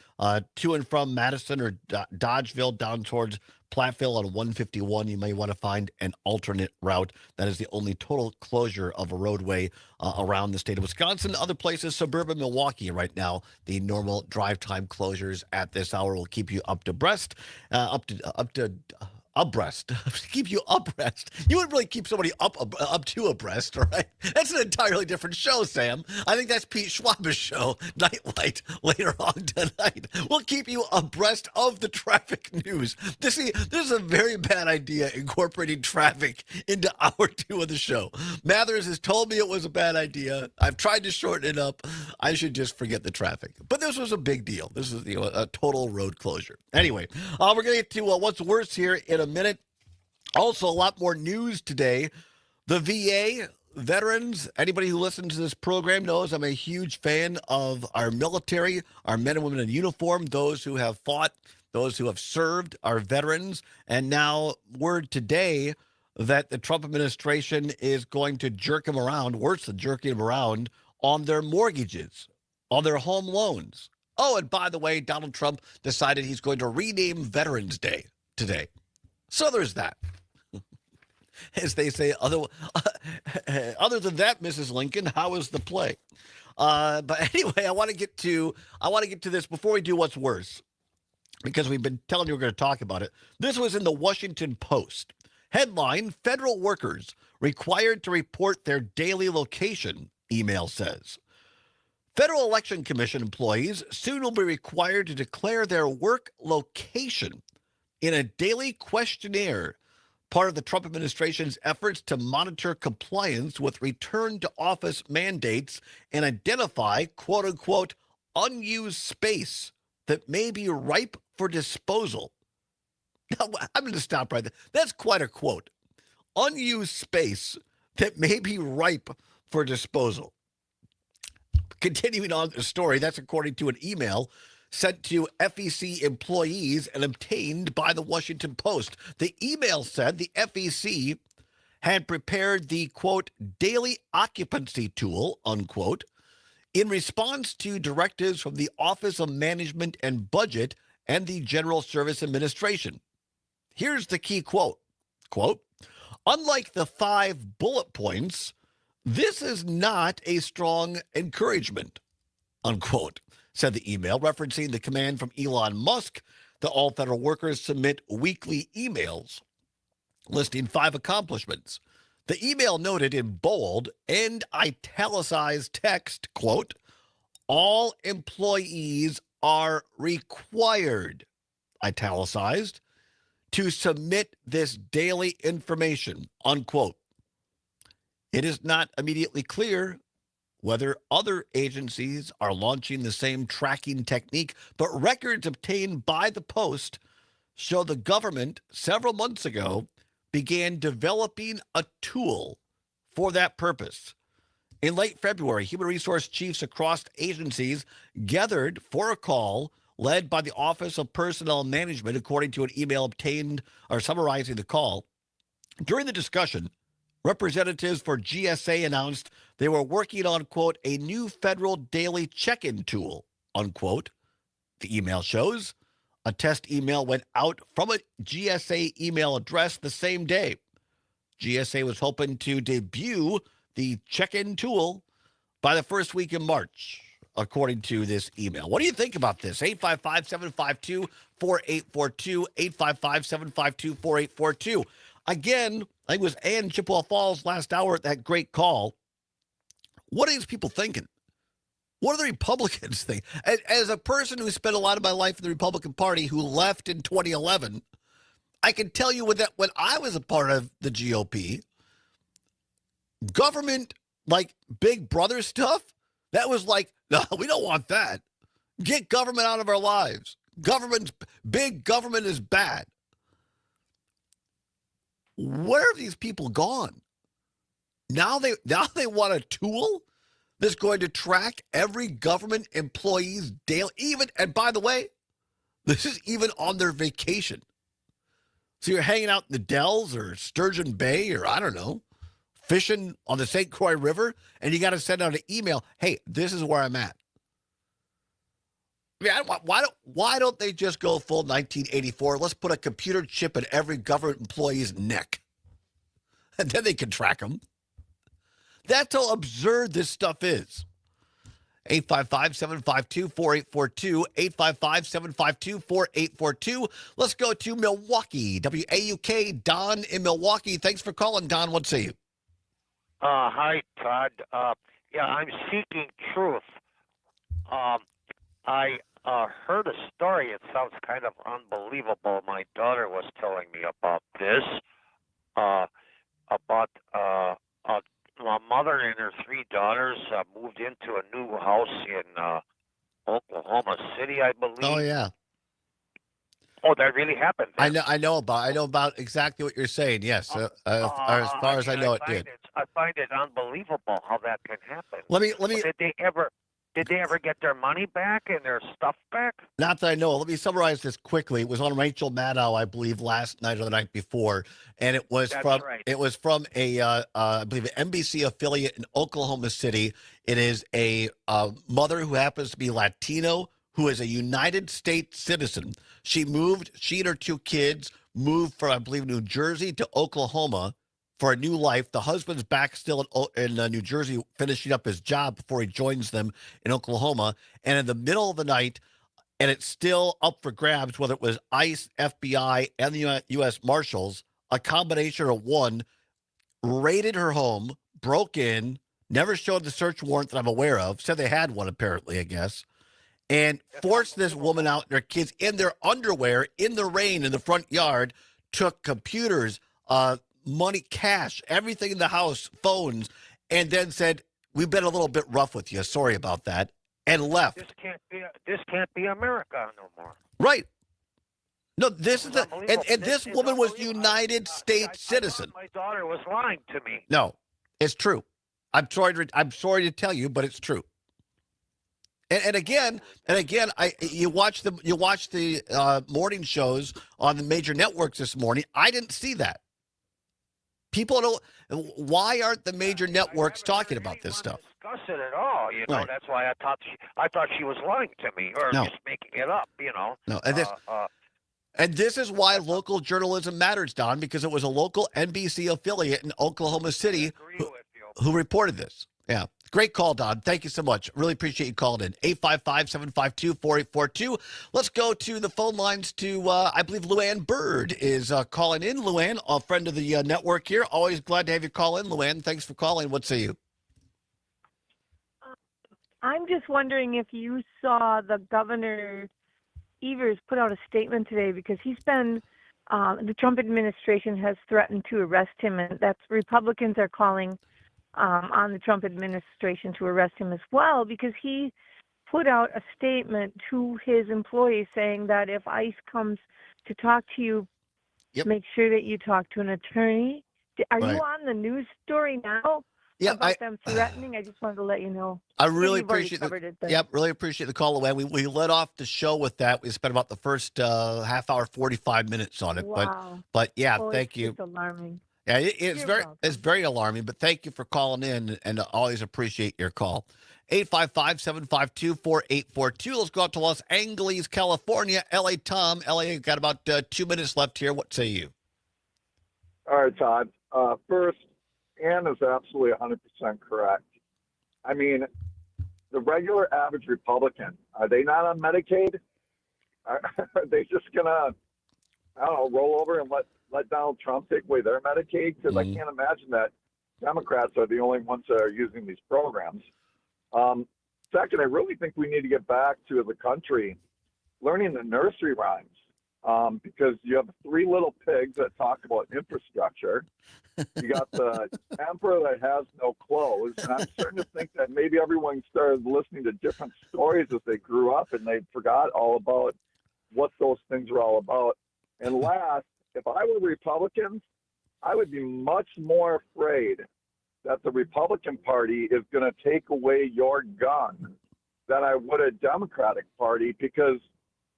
to and from Madison or Dodgeville down towards Platteville on 151, you may want to find an alternate route. That is the only total closure of a roadway around the state of Wisconsin. Other places, suburban Milwaukee right now, the normal drive time closures at this hour will keep you abreast. Keep you abreast. You would really keep somebody up to abreast, all right? That's an entirely different show, Sam. I think that's Pete Schwab's show, Nightlight, later on tonight. We'll keep you abreast of the traffic news. This is a very bad idea, incorporating traffic into hour 2 of the show. Mathers has told me it was a bad idea. I've tried to shorten it up. I should just forget the traffic. But this was a big deal. This is a total road closure. Anyway, we're going to get to what's worse here in a minute. Also, a lot more news today. The VA, veterans, anybody who listens to this program knows I'm a huge fan of our military, our men and women in uniform, those who have fought, those who have served, our veterans. And now, word today that the Trump administration is going to jerk them around, worse than jerking them around, on their mortgages, on their home loans. Oh, and by the way, Donald Trump decided he's going to rename Veterans Day today. So there's that. As they say, other than that, Mrs. Lincoln, how is the play? But anyway, I want to get to this before we do what's worse, because we've been telling you we're going to talk about it. This was in the Washington Post. Headline: Federal workers required to report their daily location, email says. Federal Election Commission employees soon will be required to declare their work location in a daily questionnaire, part of the Trump administration's efforts to monitor compliance with return to office mandates and identify, quote unquote, unused space that may be ripe for disposal. Now, I'm going to stop right there. That's quite a quote. Unused space that may be ripe for disposal. Continuing on the story, that's according to an email sent to FEC employees and obtained by the Washington Post. The email said the FEC had prepared the, quote, daily occupancy tool, unquote, in response to directives from the Office of Management and Budget and the General Service Administration. Here's the key quote, quote, unlike the 5 bullet points, this is not a strong encouragement, unquote, said the email, referencing the command from Elon Musk that all federal workers submit weekly emails listing 5 accomplishments. The email noted in bold and italicized text, quote, all employees are required, italicized, to submit this daily information, unquote. It is not immediately clear whether other agencies are launching the same tracking technique, but records obtained by the Post show the government several months ago began developing a tool for that purpose. In late February, human resource chiefs across agencies gathered for a call led by the Office of Personnel Management, according to an email obtained or summarizing the call. During the discussion, representatives for GSA announced they were working on, quote, a new federal daily check-in tool, unquote. The email shows a test email went out from a GSA email address the same day. GSA was hoping to debut the check-in tool by the first week in March, according to this email. What do you think about this? 855-752-4842, 855-752-4842. Again, I think it was Ann Chippewa Falls last hour at that great call. What are these people thinking? What are the Republicans think? As a person who spent a lot of my life in the Republican Party who left in 2011, I can tell you that when I was a part of the GOP, government, like Big Brother stuff, that was like, no, we don't want that. Get government out of our lives. Big government is bad. Where are these people gone? Now they want a tool that's going to track every government employee's daily, and by the way, this is even on their vacation. So you're hanging out in the Dells or Sturgeon Bay or I don't know, fishing on the St. Croix River, and you got to send out an email, hey, this is where I'm at. I mean, why don't they just go full 1984? Let's put a computer chip in every government employee's neck, and then they can track them. That's how absurd this stuff is. 855-752-4842, 855-752-4842. Let's go to Milwaukee, WAUK. Don in Milwaukee. Thanks for calling, Don. What say you? Hi, Todd. Yeah, I'm seeking truth. I heard a story. It sounds kind of unbelievable. My daughter was telling me about this, about my mother and her 3 daughters moved into a new house in Oklahoma City, I believe. Oh, yeah. Oh, that really happened. I know about exactly what you're saying. Yes, as far as I know, it did. I find it unbelievable how that can happen. Let me. Did they ever get their money back and their stuff back? Not that I know. Let me summarize this quickly. It was on Rachel Maddow, I believe, last night or the night before, and it was from a I believe an NBC affiliate in Oklahoma City. It is a mother who happens to be Latino, who is a United States citizen. She and her 2 kids moved from, I believe, New Jersey to Oklahoma, for a new life. The husband's back still in New Jersey, finishing up his job before he joins them in Oklahoma. And in the middle of the night, and it's still up for grabs, whether it was ICE, FBI, and the U.S. Marshals, a combination of one, raided her home, broke in, never showed the search warrant that I'm aware of, said they had one apparently, I guess, and forced this woman out and her kids in their underwear in the rain in the front yard, took computers, money, cash, everything in the house, phones, and then said, we've been a little bit rough with you. Sorry about that. And left. This can't be America no more. Right. No, this is and this woman was United States citizen. My daughter was lying to me. No, it's true. I'm sorry to tell you, but it's true. And again, you watch the morning shows on the major networks this morning. I didn't see that. People don't. Why aren't the major networks talking about this stuff? Discuss it at all, you know. Right. That's why I thought she was lying to me or No. just making it up, you know. No, and this is why local journalism matters, Don, because it was a local NBC affiliate in Oklahoma City who reported this. Yeah. Great call, Don. Thank you so much. Really appreciate you calling in. 855-752-4842. Let's go to the phone lines to, I believe Luann Bird is calling in. Luann, a friend of the network here. Always glad to have you call in, Luann. Thanks for calling. What say you? I'm just wondering if you saw the Governor Evers put out a statement today, because he's been, the Trump administration has threatened to arrest him, and that's Republicans are calling on the Trump administration to arrest him as well, because he put out a statement to his employees saying that if ICE comes to talk to you, make sure that you talk to an attorney. Are you on the news story now? Yeah, about them threatening? I just wanted to let you know. I really You've already appreciate covered it, but- really appreciate the call, Luann. We led off the show with that. We spent about the first half hour, 45 minutes on it. Wow. But yeah, Oh, thank it's you. just alarming. Yeah, it's You're very welcome. it's very alarming, but thank you for calling in, and always appreciate your call. 855-752-4842. Let's go out to Los Angeles, California. LA Tom. LA, got about 2 minutes left here. What say you? All right, Todd. First, Ann is absolutely 100% correct. I mean, the regular average Republican, are they not on Medicaid? Are they just going to, I don't know, roll over and let Donald Trump take away their Medicaid? Because I can't imagine that Democrats are the only ones that are using these programs. Second, I really think we need to get back to, as a country, learning the nursery rhymes. Because you have three little pigs that talk about infrastructure. You got the emperor that has no clothes. And I'm starting to think that maybe everyone started listening to different stories as they grew up, and they forgot all about what those things are all about. And last, if I were Republicans, I would be much more afraid that the Republican Party is going to take away your gun than I would a Democratic Party, because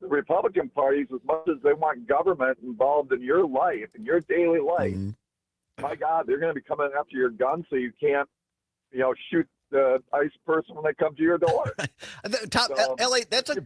the Republican parties, as much as they want government involved in your life, in your daily life, my God, they're going to be coming after your gun so you can't, shoot the ICE person when they come to your door. Tom, LA, that's a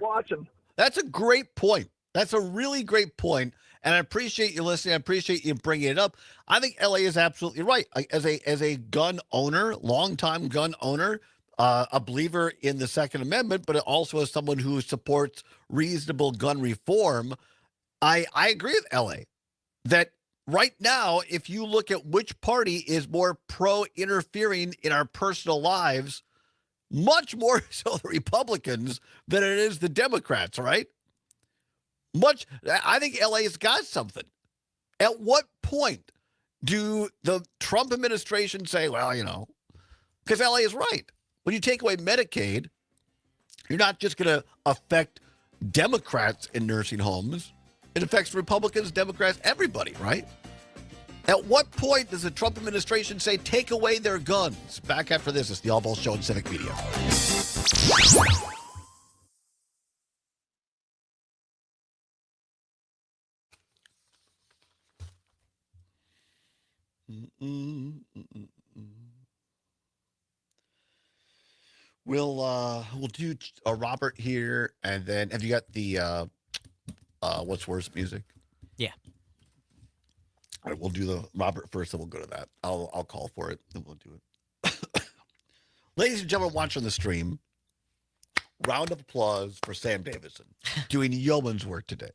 great point. That's a really great point, and I appreciate you listening. I appreciate you bringing it up. I think LA is absolutely right. As a gun owner, longtime gun owner, a believer in the Second Amendment, but also as someone who supports reasonable gun reform, I agree with LA that right now, if you look at which party is more pro-interfering in our personal lives, much more so the Republicans than it is the Democrats, right? I think LA's got something. At what point do the Trump administration say, well, because LA is right. When you take away Medicaid, you're not just going to affect Democrats in nursing homes. It affects Republicans, Democrats, everybody, right? At what point does the Trump administration say, take away their guns? Back after this, it's the Allbaugh Show in Civic Media. We'll do Robert here, and then have you got the what's worse music? Yeah. All right, we'll do the Robert first, and we'll go to that. I'll call for it, and we'll do it. Ladies and gentlemen, watching the stream, round of applause for Sam Davison doing yeoman's work today.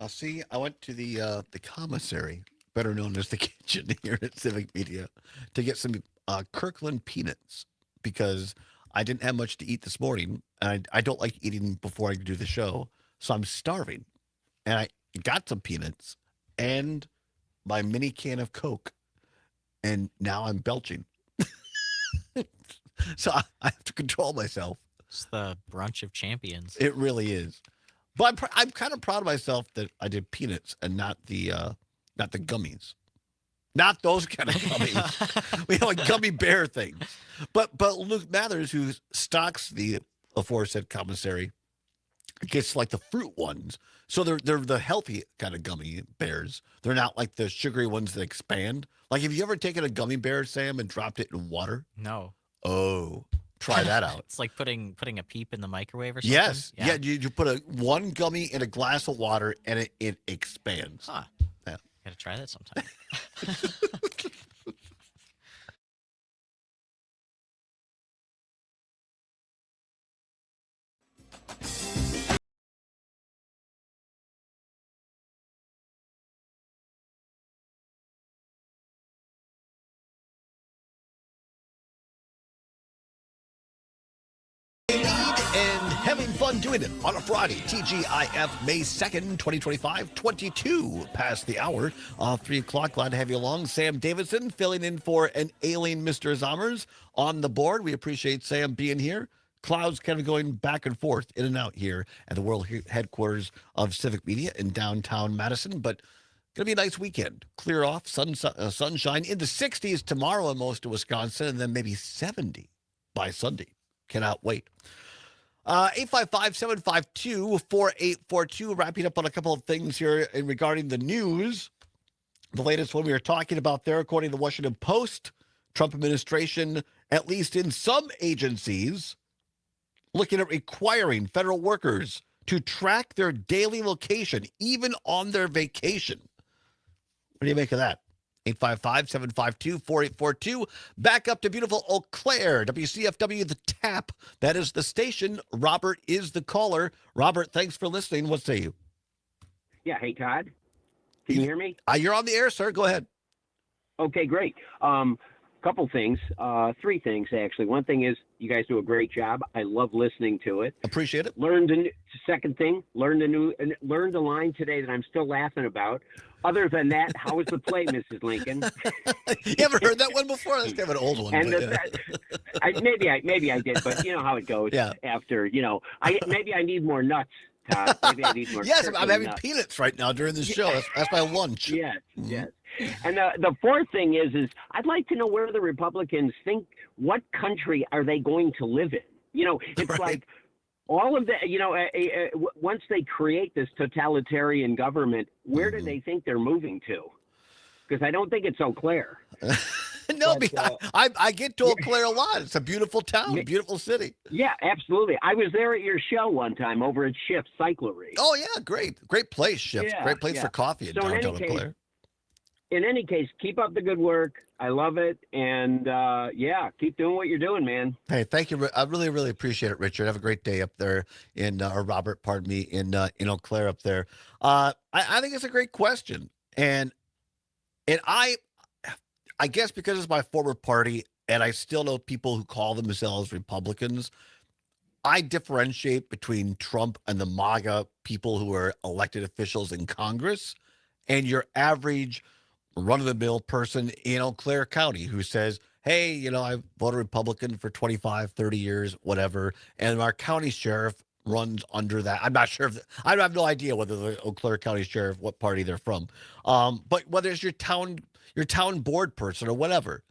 See, I went to the commissary, better known as the kitchen here at Civic Media, to get some Kirkland peanuts because I didn't have much to eat this morning, and I don't like eating before I do the show, so I'm starving. And I got some peanuts and my mini can of Coke, and now I'm belching. So I have to control myself. It's the brunch of champions. It really is. But I'm kind of proud of myself that I did peanuts and not the gummies. Not those kind of gummies. We have like gummy bear things. But Luke Mathers, who stocks the aforesaid commissary, gets like the fruit ones. So they're the healthy kind of gummy bears. They're not like the sugary ones that expand. Like, have you ever taken a gummy bear, Sam, and dropped it in water? No. Oh, try that out. It's like putting a peep in the microwave or something? Yes. Yeah, you put one gummy in a glass of water and it expands. Huh. Yeah. Gotta try that sometime. And having fun doing it on a Friday. TGIF, May 2nd, 2025, 22 past the hour. 3 o'clock. Glad to have you along. Sam Davison filling in for an ailing Mr. Zommers on the board. We appreciate Sam being here. Clouds kind of going back and forth, in and out here at the world headquarters of Civic Media in downtown Madison. But going to be a nice weekend. Clear off, sunshine in the 60s tomorrow in most of Wisconsin, and then maybe 70 by Sunday. Cannot wait. 855-752-4842. Wrapping up on a couple of things here regarding the news. The latest one we are talking about there, according to the Washington Post, Trump administration, at least in some agencies, looking at requiring federal workers to track their daily location, even on their vacation. What do you make of that? 855-752-4842. Back up to beautiful Eau Claire, WCFW, the tap. That is the station. Robert is the caller. Robert, thanks for listening. What say you? Yeah. Hey, Todd. Can you hear me? You're on the air, sir. Go ahead. Okay, great. Couple things. 3 things, actually. One thing is you guys do a great job. I love listening to it. Appreciate it. Second thing, learned a line today that I'm still laughing about. Other than that, how was the play, Mrs. Lincoln? You ever heard that one before? That's kind of an old one. And maybe I did, but you know how it goes. Yeah. After, maybe I need more nuts, Todd. Maybe I need more. Yes, I'm having nuts. peanuts right now during this show. That's my lunch. Yes, yes. And the fourth thing is I'd like to know where the Republicans think, what country are they going to live in? It's right. Like all of the, once they create this totalitarian government, where do they think they're moving to? Because I don't think it's Eau Claire. No, I get to Eau Claire a lot. It's a beautiful town, beautiful city. Yeah, absolutely. I was there at your show one time over at Shift Cyclery. Oh, yeah, great place, Shift. Yeah, great place for coffee in downtown Eau Claire. In any case, keep up the good work. I love it. And, keep doing what you're doing, man. Hey, thank you. I really, really appreciate it, Richard. Have a great day up there or Robert, pardon me, in Eau Claire up there. I think it's a great question. And I guess because it's my former party and I still know people who call themselves Republicans, I differentiate between Trump and the MAGA people who are elected officials in Congress. and your average run-of-the-mill person in Eau Claire County who says, hey, I voted Republican for 25, 30 years, whatever, and our county sheriff runs under that. I'm not sure I have no idea whether the Eau Claire County sheriff, what party they're from. But whether it's your town board person or whatever.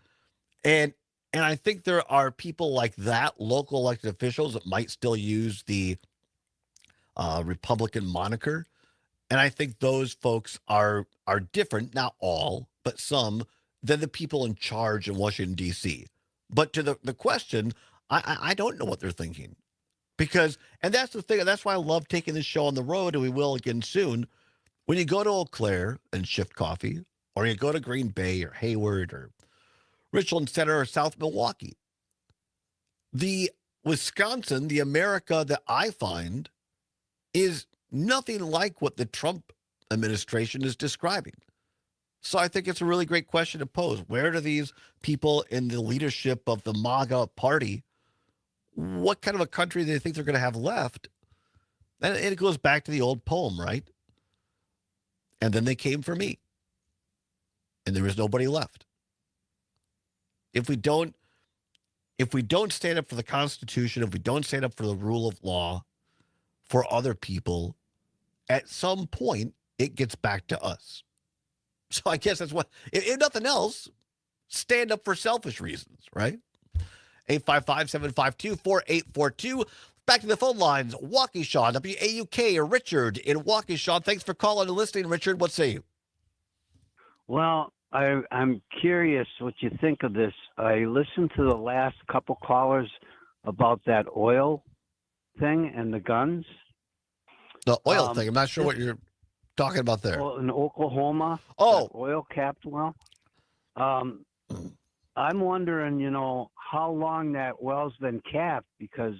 And I think there are people like that, local elected officials that might still use the Republican moniker. And I think those folks are different, not all, but some, than the people in charge in Washington, D.C. But to the question, I don't know what they're thinking. Because, and that's the thing, that's why I love taking this show on the road, and we will again soon. When you go to Eau Claire and Shift Coffee, or you go to Green Bay or Hayward or Richland Center or South Milwaukee, the Wisconsin, the America that I find is nothing like what the Trump administration is describing. So I think it's a really great question to pose. Where do these people in the leadership of the MAGA party, what kind of a country do they think they're going to have left? And it goes back to the old poem, right? And then they came for me. And there was nobody left. If we don't stand up for the Constitution, if we don't stand up for the rule of law for other people, at some point, it gets back to us. So I guess that's what, if nothing else, stand up for selfish reasons, right? 855-752-4842. Back to the phone lines. Waukesha, WAUK, or Richard in Waukesha. Thanks for calling and listening, Richard. What say you? Well, I'm curious what you think of this. I listened to the last couple callers about that oil thing and the guns. The oil thing. I'm not sure what you're talking about there. Well, in Oklahoma. Oh, oil capped well. I'm wondering, how long that well's been capped, because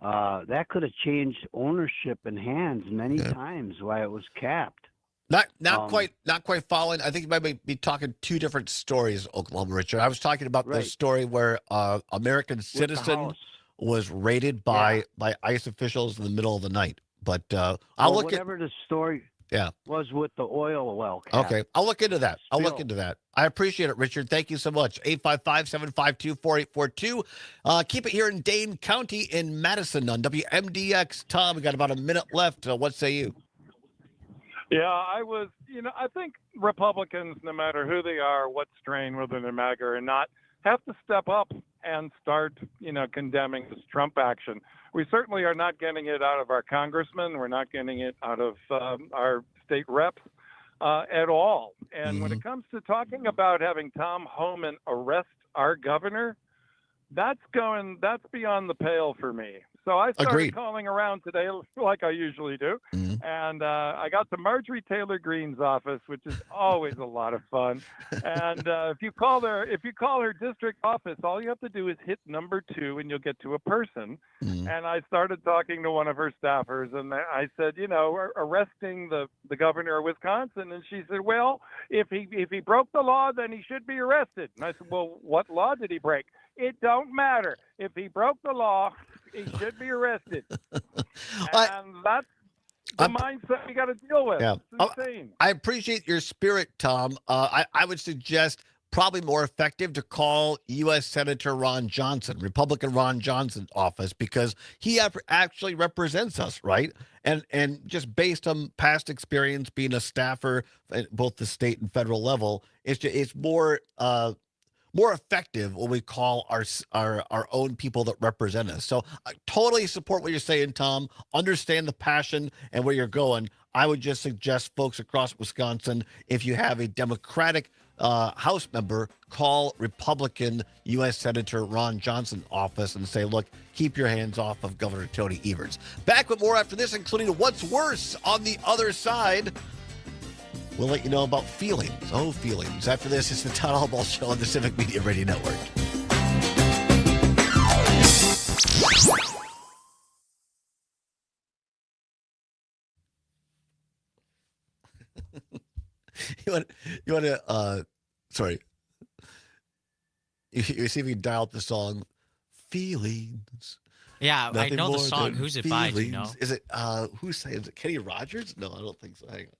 that could have changed ownership in hands many times while it was capped. Not quite following. I think you might be talking two different stories, Oklahoma, Richard. I was talking about the story where American citizen was raided by ICE officials in the middle of the night. But I'll look at whatever the story was with the oil well cap. Okay, I'll look into that. I appreciate it, Richard. Thank you so much. 855-752-4842. Keep it here in Dane County in Madison on WMDX. Tom, we got about a minute left. What say you? Yeah, I think Republicans, no matter who they are, what strain, whether they're MAGA or not, have to step up and start, condemning this Trump action. We certainly are not getting it out of our congressmen. We're not getting it out of our state reps at all. And when it comes to talking about having Tom Homan arrest our governor, that's beyond the pale for me. So I started calling around today like I usually do. And I got to Marjorie Taylor Greene's office, which is always a lot of fun. And if you call her district office, all you have to do is hit number 2 and you'll get to a person. And I started talking to one of her staffers, and I said, arresting the governor of Wisconsin. And she said, well, if he broke the law, then he should be arrested. And I said, well, what law did he break? It don't matter. If he broke the law, he should be arrested. And that's the mindset we got to deal with. Yeah. It's insane. I appreciate your spirit, Tom. I would suggest probably more effective to call U.S. Senator Ron Johnson, Republican Ron Johnson's office, because he actually represents us, right? And just based on past experience being a staffer at both the state and federal level, it's more effective when we call our own people that represent us. So I totally support what you're saying, Tom. Understand the passion and where you're going. I would just suggest folks across Wisconsin, if you have a Democratic House member, call Republican U.S. Senator Ron Johnson's office and say, look, keep your hands off of Governor Tony Evers. Back with more after this, including what's worse on the other side. We'll let you know about feelings. Oh, feelings. After this, it's the Todd Allbaugh Show on the Civic Media Radio Network. You want to, sorry. You see if you can dial up the song, Feelings. Yeah, Nothing I know the more song. than Who's it by? Do you know? Is it, who's saying, is it Kenny Rogers? No, I don't think so. Hang on.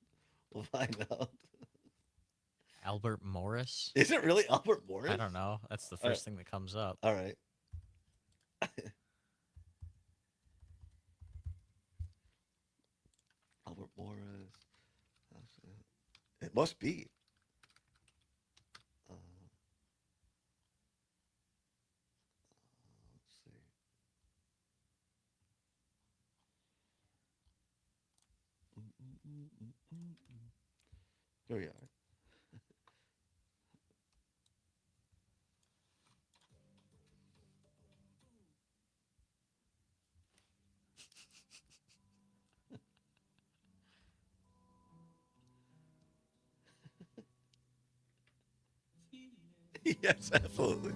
We'll find out. Albert Morris? Is it really Albert Morris? I don't know. That's the first thing that comes up. All right. Albert Morris. It must be. Let's see. There we are. Yes, absolutely.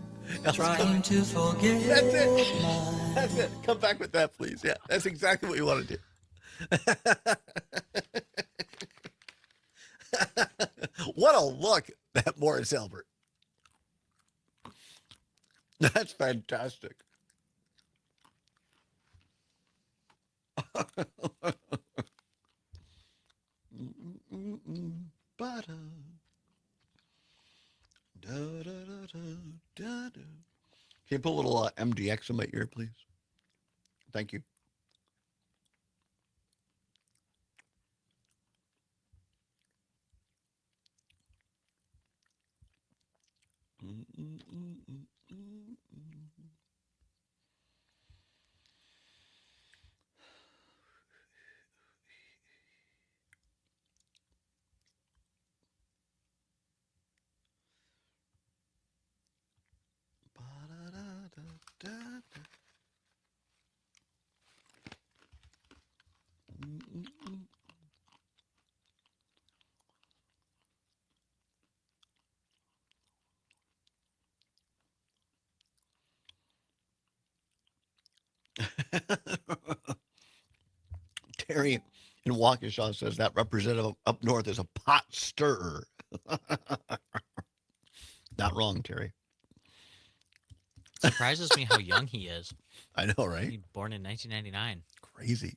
Trying to forget. That's it. That's it. Come back with that, please. Yeah, that's exactly what you want to do. What a look, that Morris Albert. That's fantastic. Butter. Da, da, da, da, da, da. Can you put a little MDX in my ear, please? Thank you. Terry in Waukesha says that representative up north is a pot stirrer. Not wrong, Terry. Surprises me how young he is. I know, right? He born in 1999. Crazy.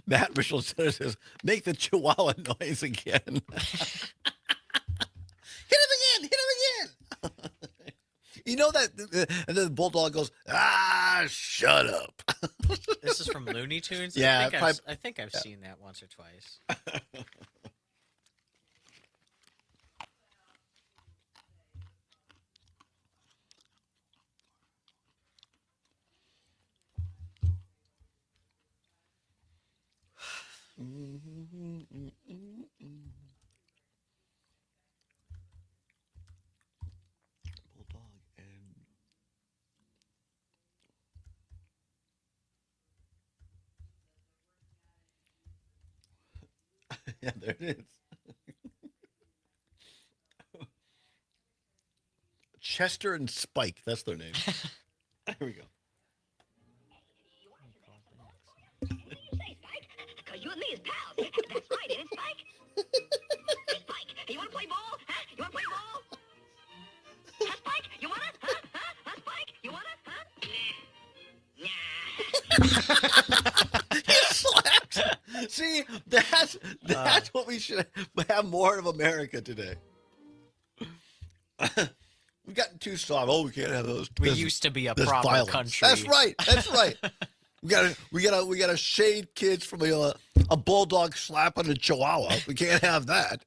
Matt Mitchell says, make the Chihuahua noise again. Hit him again! Hit him again! You know that, and then the bulldog goes, shut up. This is from Looney Tunes? Yeah. I think I've seen that once or twice. Bulldog and yeah, there it is. Chester and Spike, that's their name. Here we go. Because you and me is pals. That's right, ain't it, Spike? Spike, you want to play ball? Huh? You want to play ball? Huh, Spike? You want it? Huh? Huh? Huh, Spike? You want it? Huh? Nah. He slaps. See, that's what we should have more of America today. We've gotten too soft. Oh, we can't have those. We used to be a proper violence. country. That's right. That's right. We gotta shade kids from a bulldog slapping a chihuahua. We can't have that.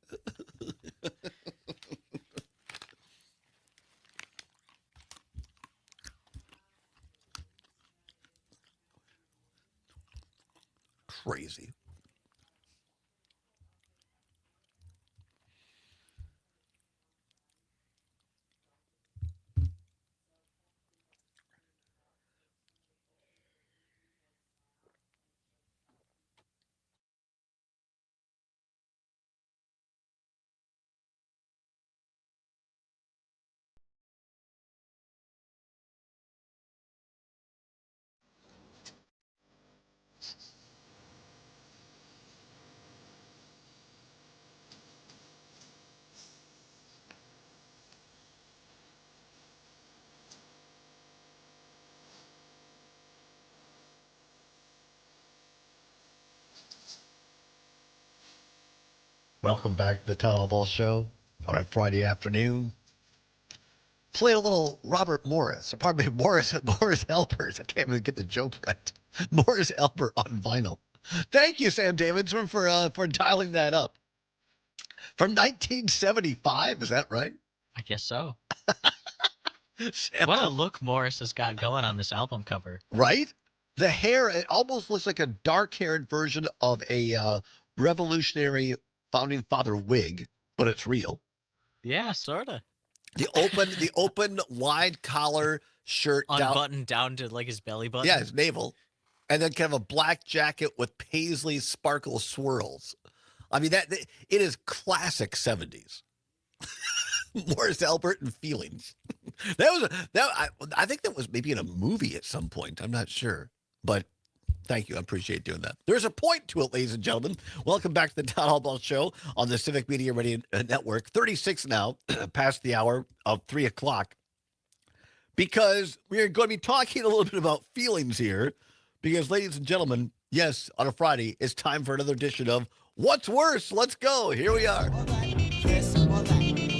Crazy. Welcome back to the Todd Allbaugh Show on a Friday afternoon. Play a little Robert Morris, or pardon me, Morris Albert. I can't even get the joke right. Morris Albert on vinyl. Thank you, Sam Davidson, for dialing that up. From 1975, is that right? I guess so. Sam, What a look Morris has got going on this album cover. right? The hair, it almost looks like a dark-haired version of a revolutionary founding father wig, but it's real. Yeah, sorta. The open wide collar shirt Unbuttoned down to like his belly button. Yeah, his navel. And then kind of a black jacket with paisley sparkle swirls. I mean, it is classic 70s. Morris Albert and Feelings. I think that was maybe in a movie at some point. I'm not sure. But thank you. I appreciate doing that. There's a point to it, ladies and gentlemen. Welcome back to the Todd Allbaugh Show on the Civic Media Radio Network. 36 now, past the hour of 3 o'clock. Because we're going to be talking a little bit about feelings here. Because, ladies and gentlemen, yes, on a Friday, it's time for another edition of What's Worse? Let's go. Here we are.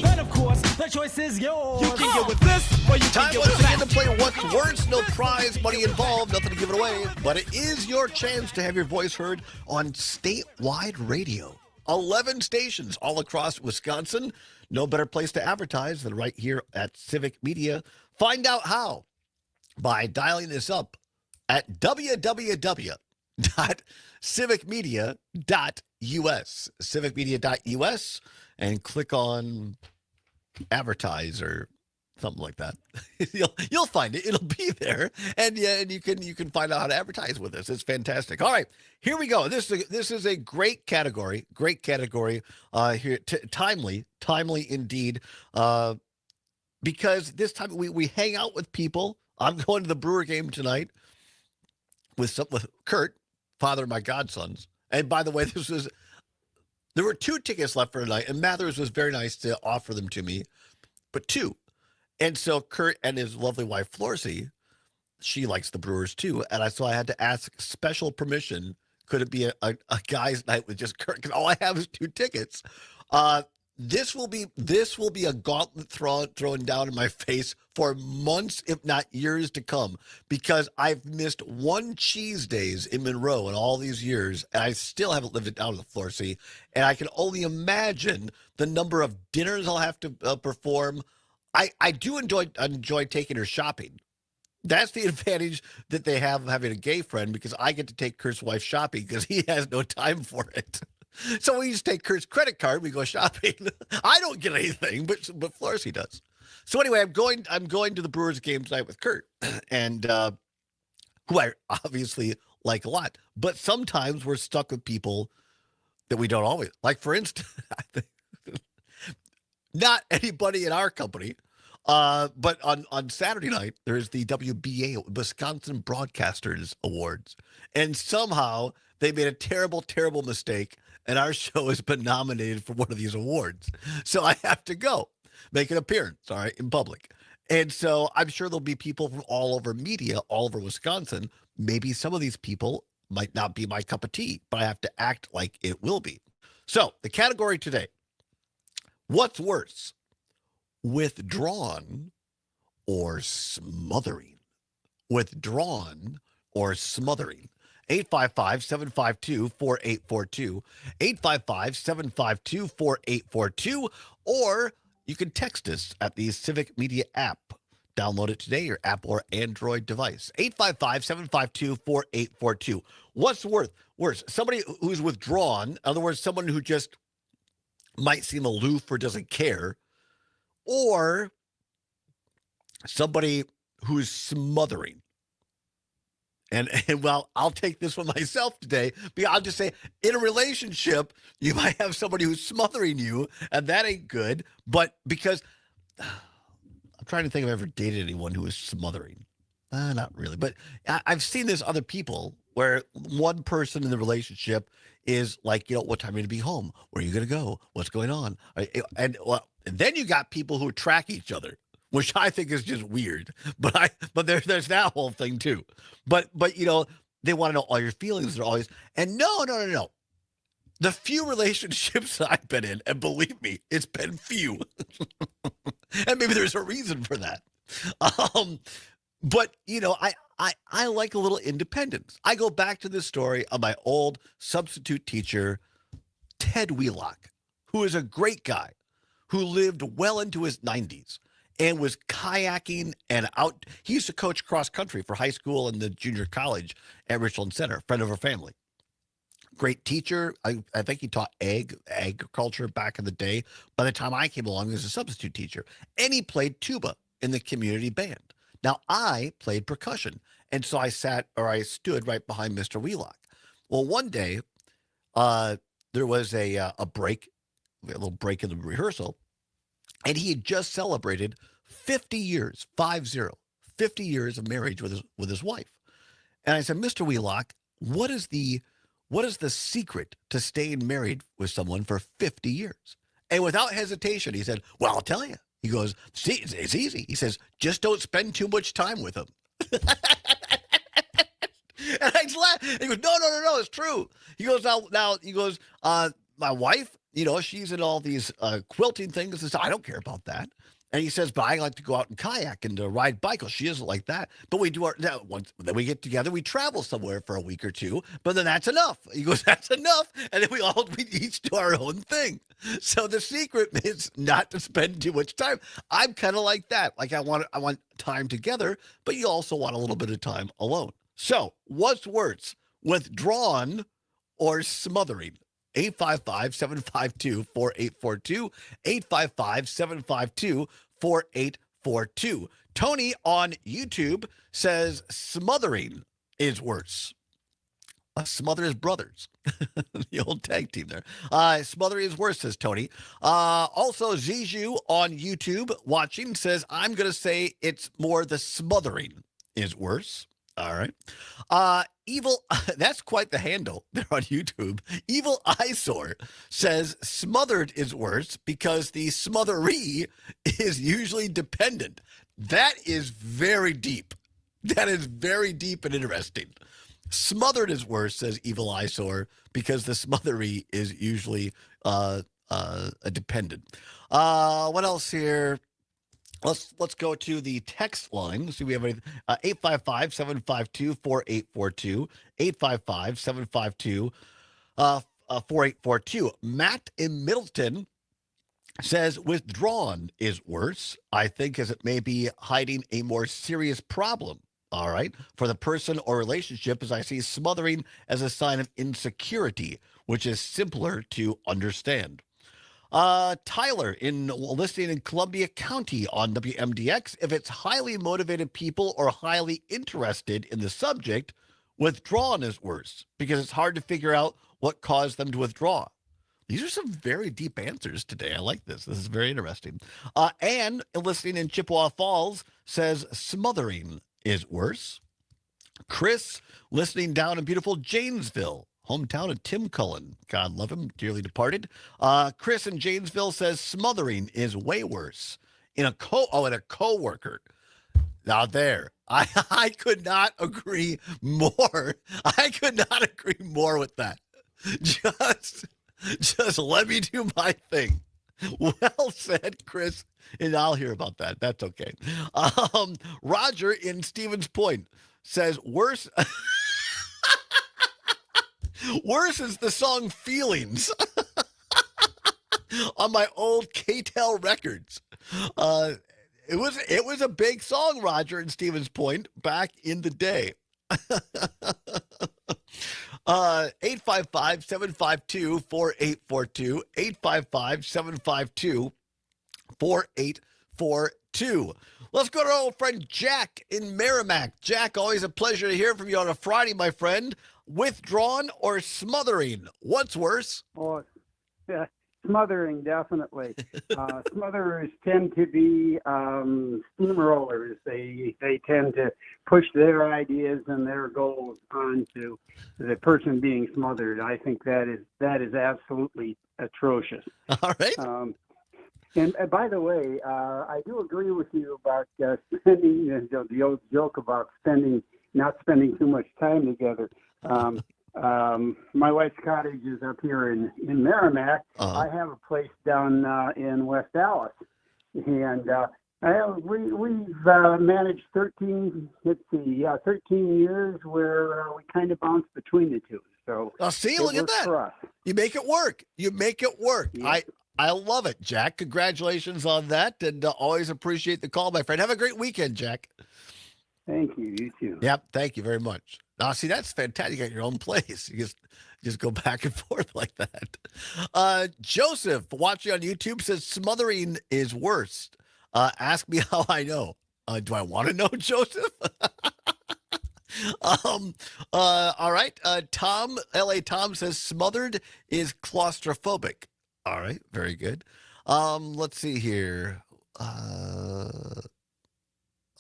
And of course, the choice is yours. You can get with this, or you Time can get once with again that. to play What's Worse. No prize money involved, nothing to give it away. But it is your chance to have your voice heard on statewide radio. 11 stations all across Wisconsin. No better place to advertise than right here at Civic Media. Find out how by dialing this up at www.civicmedia.us. Civicmedia.us, and click on advertise or something like that. You'll find it. It'll be there, and yeah, and you can find out how to advertise with us. It's fantastic. All right, here we go. This is a great category. Great category. Here, timely indeed. Because this time we hang out with people. I'm going to the Brewer game tonight with Kurt, father of my godsons. And by the way, there were 2 tickets left for tonight, and Mathers was very nice to offer them to me, but 2. And so Kurt and his lovely wife, Florcy, she likes the Brewers too. And so I had to ask special permission. Could it be a guy's night with just Kurt? Because all I have is 2 tickets. This will be a gauntlet thrown down in my face for months, if not years to come, because I've missed 1 cheese days in Monroe in all these years, and I still haven't lived it down to the Florcy. And I can only imagine the number of dinners I'll have to perform. I do enjoy taking her shopping. That's the advantage that they have of having a gay friend, because I get to take Kurt's wife shopping because he has no time for it. So we just take Kurt's credit card, we go shopping. I don't get anything, but Florcy does. So anyway, I'm going to the Brewers game tonight with Kurt, and who I obviously like a lot. But sometimes we're stuck with people that we don't always like. For instance, not anybody in our company, but on Saturday night there's the WBA, Wisconsin Broadcasters Awards, and somehow they made a terrible mistake. And our show has been nominated for one of these awards. So I have to go make an appearance, all right, in public. And so I'm sure there'll be people from all over media, all over Wisconsin. Maybe some of these people might not be my cup of tea, but I have to act like it will be. So the category today, what's worse, withdrawn or smothering? Withdrawn or smothering? 855-752-4842, 855-752-4842, or you can text us at the Civic Media app. Download it today, your app or Android device. 855-752-4842. What's worse? Somebody who's withdrawn, in other words, someone who just might seem aloof or doesn't care, or somebody who's smothering. And well, I'll take this one myself today, because I'll just say, in a relationship, you might have somebody who's smothering you, and that ain't good. But because I'm trying to think if I've ever dated anyone who was smothering. Not really, but I've seen this other people where one person in the relationship is like, what time are you going to be home? Where are you going to go? What's going on? And then you got people who track each other, which I think is just weird. But there's that whole thing too. But they want to know all your feelings. They're always, and no. The few relationships I've been in, and believe me, it's been few. And maybe there's a reason for that. But I like a little independence. I go back to this story of my old substitute teacher, Ted Wheelock, who is a great guy who lived well into his 90s and was kayaking and out. He used to coach cross country for high school and the junior college at Richland Center, friend of our family. Great teacher. I think he taught agriculture back in the day. By the time I came along, he was a substitute teacher. And he played tuba in the community band. Now, I played percussion. And so I stood right behind Mr. Wheelock. Well, one day, there was a break, a little break in the rehearsal. And he had just celebrated 50 years, 50 years of marriage with his wife. And I said, Mr. Wheelock, what is the secret to staying married with someone for 50 years? And without hesitation, he said, well, I'll tell you. He goes, see, it's easy. He says, just don't spend too much time with them. And I just laughed. He goes, no, it's true. He goes, now, he goes, my wife, she's in all these quilting things. And so I don't care about that. And he says, but I like to go out and kayak and ride bikes. She doesn't like that. But we do then we get together, we travel somewhere for a week or two, but then that's enough. He goes, that's enough. And then we each do our own thing. So the secret is not to spend too much time. I'm kind of like that. Like I want time together, but you also want a little bit of time alone. So what's worse, withdrawn or smothering? 855-752-4842, 855-752-4842. Tony on YouTube says smothering is worse. Smother his brothers. The old tag team there. Smothering is worse, says Tony. Also, Ziju on YouTube watching says, I'm going to say it's more the smothering is worse. All right. Evil, that's quite the handle there on YouTube. Evil Eyesore says smothered is worse because the smotheree is usually dependent. That is very deep. That is very deep and interesting. Smothered is worse, says Evil Eyesore, because the smotheree is usually a dependent. What else here? Let's go to the text line. See, we have 855-752-4842, 855-752-4842. Matt in Middleton says withdrawn is worse, I think, as it may be hiding a more serious problem. All right. For the person or relationship, as I see smothering as a sign of insecurity, which is simpler to understand. Tyler listening in Columbia County on WMDX. If it's highly motivated people or highly interested in the subject, withdrawn is worse because it's hard to figure out what caused them to withdraw. These are some very deep answers today. I like this. This is very interesting. Anne, listening in Chippewa Falls, says smothering is worse. Chris, listening down in beautiful Janesville, hometown of Tim Cullen. God love him, dearly departed. Chris in Janesville says smothering is way worse. In a coworker. Now there, I could not agree more. I could not agree more with that. Just let me do my thing. Well said, Chris. And I'll hear about that. That's okay. Roger in Stevens Point says worse. Worse is the song Feelings on my old K-Tel records. It was a big song, Roger in Stevens Point, back in the day. 855-752-4842, 855-752-4842. Let's go to our old friend Jack in Merrimack. Jack, always a pleasure to hear from you on a Friday, my friend. Withdrawn or smothering? What's worse? Oh, yeah, smothering, definitely. Smotherers tend to be steamrollers. They tend to push their ideas and their goals onto the person being smothered. I think that is absolutely atrocious. All right. And by the way, I do agree with you about spending the old joke about not spending too much time together. My wife's cottage is up here in Merrimack. Uh-huh. I have a place down in West Dallas, and we've managed 13 years where we kind of bounce between the two. So See, it look at works that. for us. You make it work. You make it work. Yep. I love it, Jack. Congratulations on that, and always appreciate the call, my friend. Have a great weekend, Jack. Thank you. You too. Yep, thank you very much. Now, see, that's fantastic. You got your own place. You just go back and forth like that. Joseph, watching on YouTube, says smothering is worse. Ask me how I know. Do I want to know, Joseph? All right. Tom, LA Tom says smothered is claustrophobic. All right, very good. Let's see here. Well,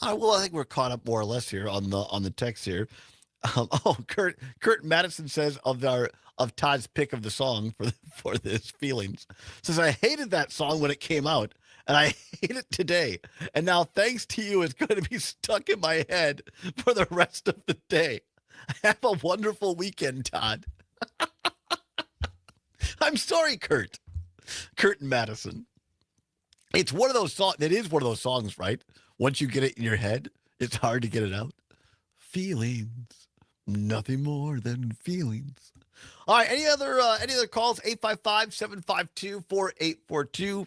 I think we're caught up more or less here on the text here. Kurt Madison says of Todd's pick of the song for this feelings, says I hated that song when it came out, and I hate it today. And now, thanks to you, it's going to be stuck in my head for the rest of the day. Have a wonderful weekend, Todd. I'm sorry, Kurt and Madison. It's one of those songs. It is one of those songs, right? Once you get it in your head, it's hard to get it out. Feelings, nothing more than feelings. All right, any other calls? 855-752-4842.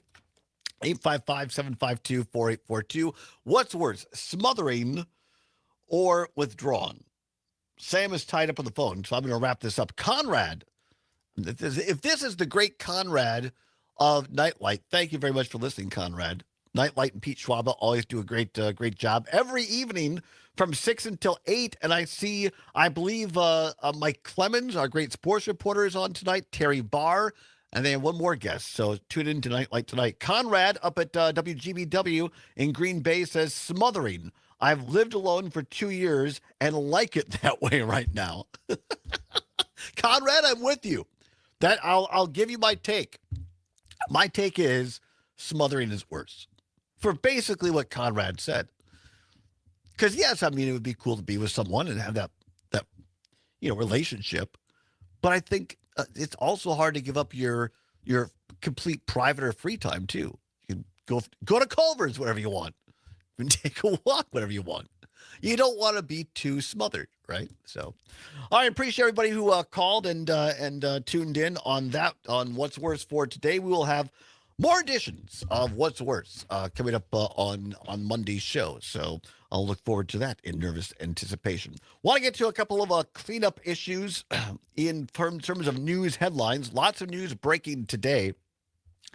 855-752-4842. What's worse, smothering or withdrawn? Sam is tied up on the phone, so I'm going to wrap this up. Conrad, if this is the great Conrad of Nightlight, thank you very much for listening, Conrad. Nightlight and Pete Schwaba always do a great job every evening from 6 until 8. And I believe Mike Clemens, our great sports reporter, is on tonight. Terry Barr, and they have one more guest. So tune in to Nightlight tonight. Conrad up at WGBW in Green Bay says smothering. I've lived alone for 2 years and like it that way right now. Conrad, I'm with you. That I'll give you my take. My take is smothering is worse. For basically what Conrad said. Because, yes, I mean, it would be cool to be with someone and have that relationship. But I think it's also hard to give up your complete private or free time, too. You can go to Culver's whenever you want. You can take a walk whenever you want. You don't want to be too smothered, right? So, I appreciate everybody who called and tuned in on What's Worse for today. We will have more editions of What's Worse coming up on Monday's show. So I'll look forward to that in nervous anticipation. Want to get to a couple of cleanup issues in terms of news headlines. Lots of news breaking today.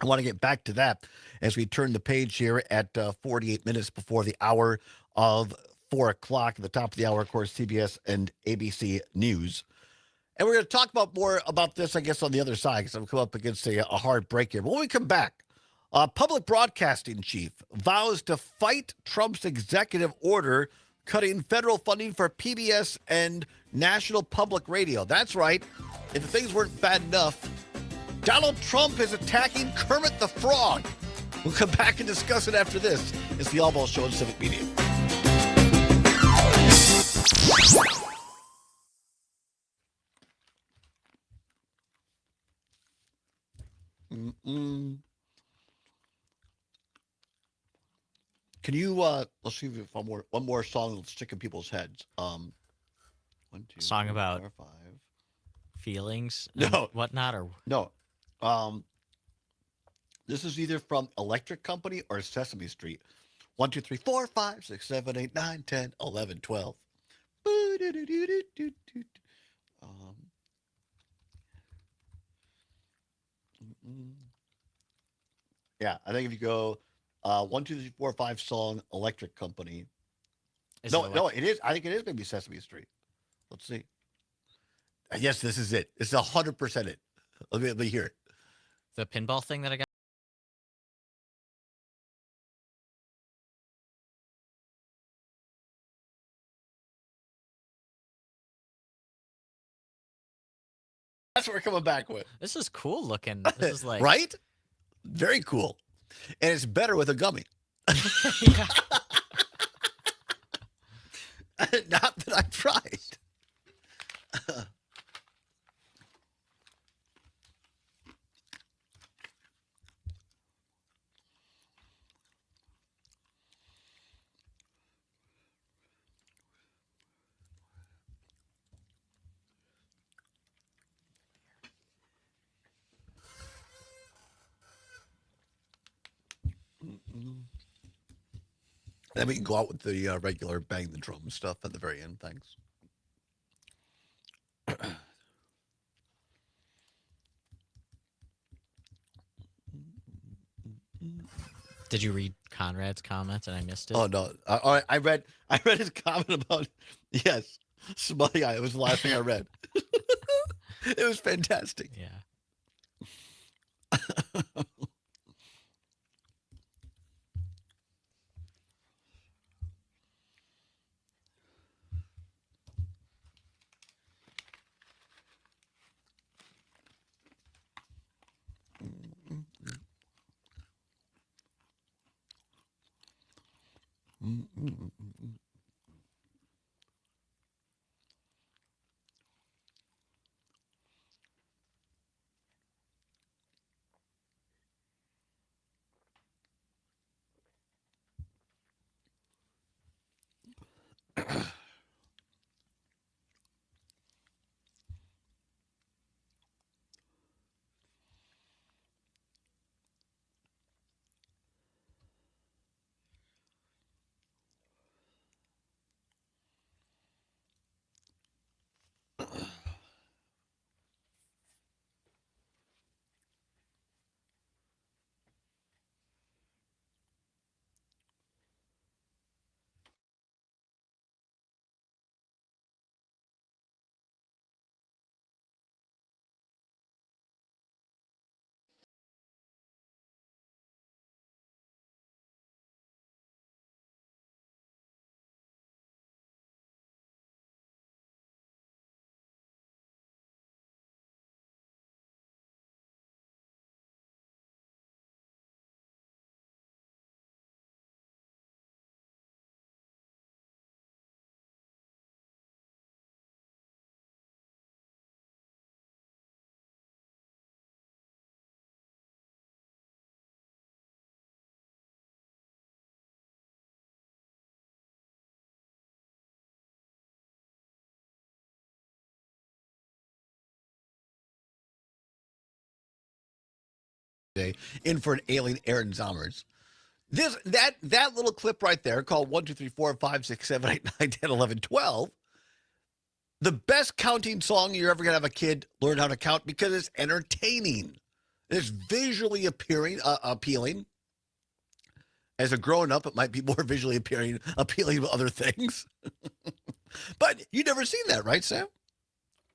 I want to get back to that as we turn the page here at 48 minutes before the hour of 4 o'clock. At the top of the hour, of course, CBS and ABC News. And we're going to talk more about this, I guess, on the other side, because I've come up against a hard break here. But when we come back, public broadcasting chief vows to fight Trump's executive order cutting federal funding for PBS and National Public Radio. That's right. If things weren't bad enough, Donald Trump is attacking Kermit the Frog. We'll come back and discuss it after this. It's the Allbaugh Show on Civic Media. Can you let's see if one more song that's sticking people's heads. 1, 2, Song 3, about 4, 5. feelings No. and whatnot, or No. This is either from Electric Company or Sesame Street. 1, 2, 3, 4, 5, 6, 7, 8, 9, 10, 11, 12. Yeah, I think if you go 1, 2, 3, 4, 5 song Electric Company. No, it is. I think it is maybe Sesame Street. Let's see. Yes, this is it. It's 100% it. Let me hear it. the pinball thing that I got? That's what we're coming back with. This is cool looking. This is like right? Very cool. And it's better with a gummy. Not that I tried. Then we can go out with the regular bang the drum stuff at the very end. Thanks. Did you read Conrad's comments and I missed it? Oh no, I read his comment about yes, smiley eye. It was the last thing I read. It was fantastic. Yeah. In for an alien Aaron Zommers. That little clip right there called 1, 2, 3, 4, 5, 6, 7, 8, 9, 10, 11, 12. The best counting song you're ever gonna have a kid learn how to count because it's entertaining. It's visually appealing. As a grown up, it might be more visually appealing to other things. But you never seen that, right, Sam?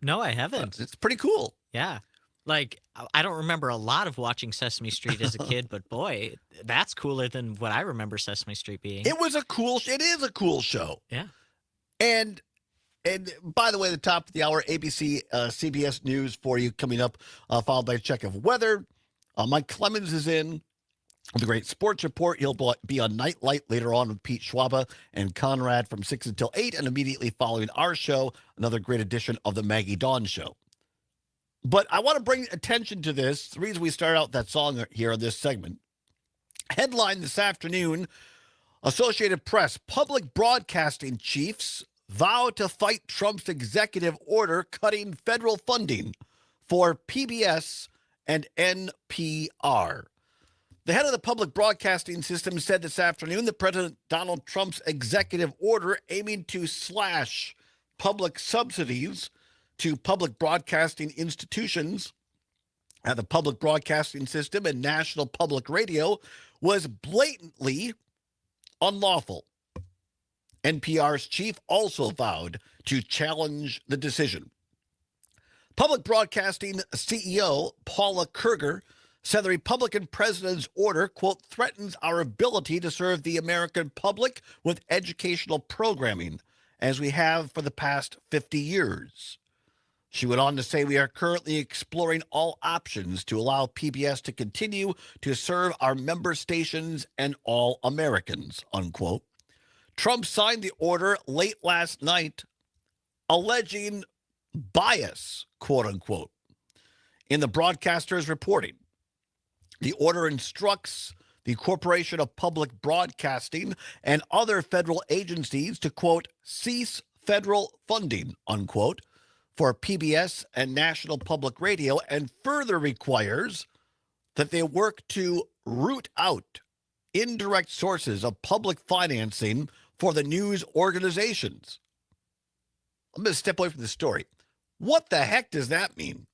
No, I haven't. It's pretty cool. Yeah. Like, I don't remember a lot of watching Sesame Street as a kid, but boy, that's cooler than what I remember Sesame Street being. It is a cool show. Yeah. And by the way, the top of the hour, ABC, CBS News for you coming up, followed by a check of weather. Mike Clemens is in with a great sports report. He'll be on Nightlight later on with Pete Schwaba and Conrad from 6 until 8, and immediately following our show, another great edition of the Maggie Dawn Show. But I want to bring attention to this. The reason we started out that song here on this segment. Headline this afternoon, Associated Press, public broadcasting chiefs vow to fight Trump's executive order cutting federal funding for PBS and NPR. The head of the public broadcasting system said this afternoon that President Donald Trump's executive order aiming to slash public subsidies to public broadcasting institutions and the public broadcasting system and National Public Radio was blatantly unlawful. NPR's chief also vowed to challenge the decision. Public Broadcasting CEO Paula Kerger said the Republican president's order, quote, threatens our ability to serve the American public with educational programming, as we have for the past 50 years. She went on to say, we are currently exploring all options to allow PBS to continue to serve our member stations and all Americans, unquote. Trump signed the order late last night, alleging bias, quote unquote, in the broadcaster's reporting. The order instructs the Corporation of Public Broadcasting and other federal agencies to, quote, cease federal funding, unquote, for PBS and National Public Radio, and further requires that they work to root out indirect sources of public financing for the news organizations. I'm going to step away from the story. What the heck does that mean?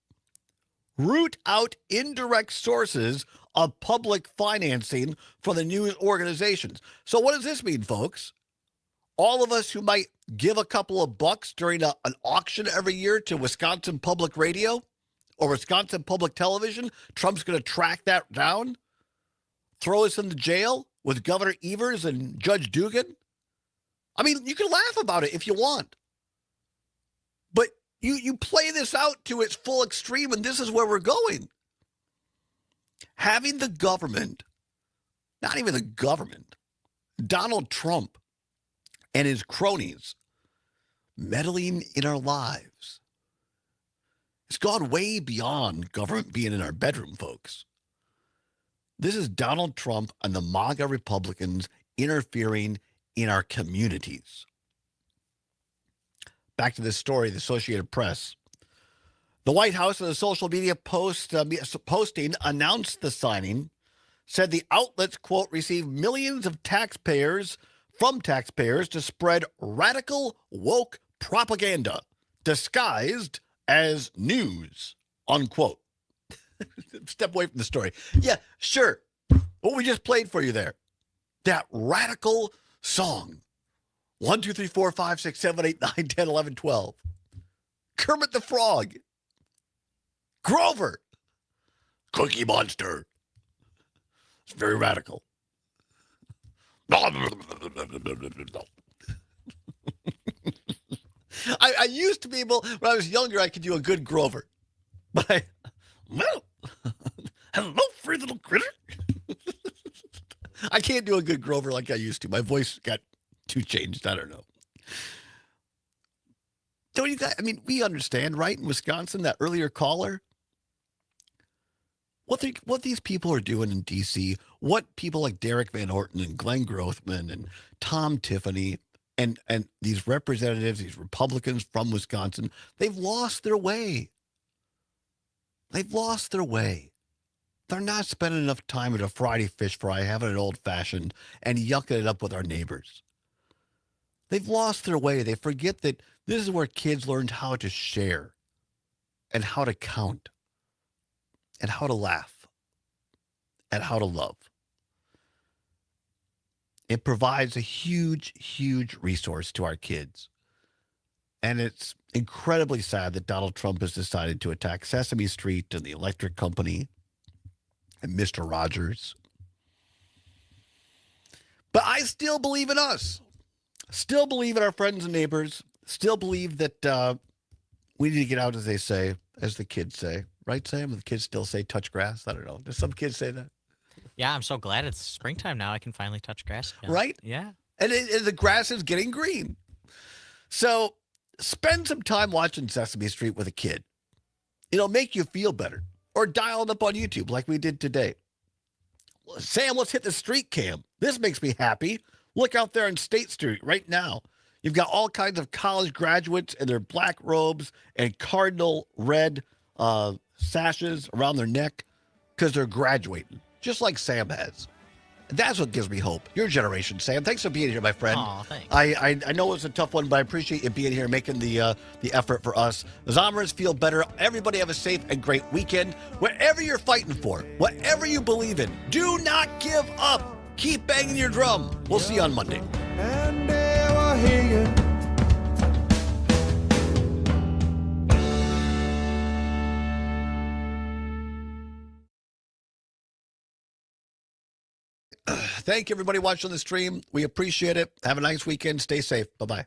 Root out indirect sources of public financing for the news organizations. So what does this mean, folks? All of us who might give a couple of bucks during an auction every year to Wisconsin Public Radio or Wisconsin Public Television, Trump's going to track that down, throw us into jail with Governor Evers and Judge Dugan? I mean, you can laugh about it if you want. But you play this out to its full extreme, and this is where we're going. Having the government, not even the government, Donald Trump and his cronies meddling in our lives. It's gone way beyond government being in our bedroom, folks. This is Donald Trump and the MAGA Republicans interfering in our communities. Back to this story, the Associated Press. The White House in a social media posting announced the signing, said the outlets, quote, received millions of from taxpayers to spread radical woke propaganda disguised as news, unquote. Step away from the story. Yeah, sure. What we just played for you there. That radical song. 1, 2, 3, 4, 5, 6, 7, 8, 9, 10, 11, 12. Kermit the Frog. Grover. Cookie Monster. It's very radical. I used to be able, when I was younger, I could do a good Grover. But hello, free little critter. I can't do a good Grover like I used to. My voice got too changed. I don't know. Don't you guys, I mean, we understand, right? In Wisconsin, that earlier caller, what these people are doing in D.C., what people like Derek Van Horten and Glenn Grothman and Tom Tiffany and these representatives, these Republicans from Wisconsin, they've lost their way. They've lost their way. They're not spending enough time at a Friday fish fry, having an old-fashioned, and yucking it up with our neighbors. They've lost their way. They forget that this is where kids learned how to share and how to count and how to laugh and how to love. It provides a huge, huge resource to our kids. And it's incredibly sad that Donald Trump has decided to attack Sesame Street and the electric company and Mr. Rogers. But I still believe in us. Still believe in our friends and neighbors. Still believe that we need to get out, as they say, as the kids say. Right, Sam? The kids still say touch grass? I don't know. Does some kids say that? Yeah, I'm so glad it's springtime now. I can finally touch grass again. Right? Yeah. And the grass is getting green. So spend some time watching Sesame Street with a kid. It'll make you feel better. Or dial it up on YouTube like we did today. Sam, let's hit the street cam. This makes me happy. Look out there on State Street right now. You've got all kinds of college graduates in their black robes and cardinal red sashes around their neck because they're graduating, just like Sam has. That's what gives me hope. Your generation, Sam. Thanks for being here, my friend. Aw, thanks. I know it's a tough one, but I appreciate you being here, making the effort for us. Zombers, feel better. Everybody have a safe and great weekend. Whatever you're fighting for, whatever you believe in, do not give up. Keep banging your drum. We'll see you on Monday. And they were here. Thank you, everybody watching the stream. We appreciate it. Have a nice weekend. Stay safe. Bye-bye.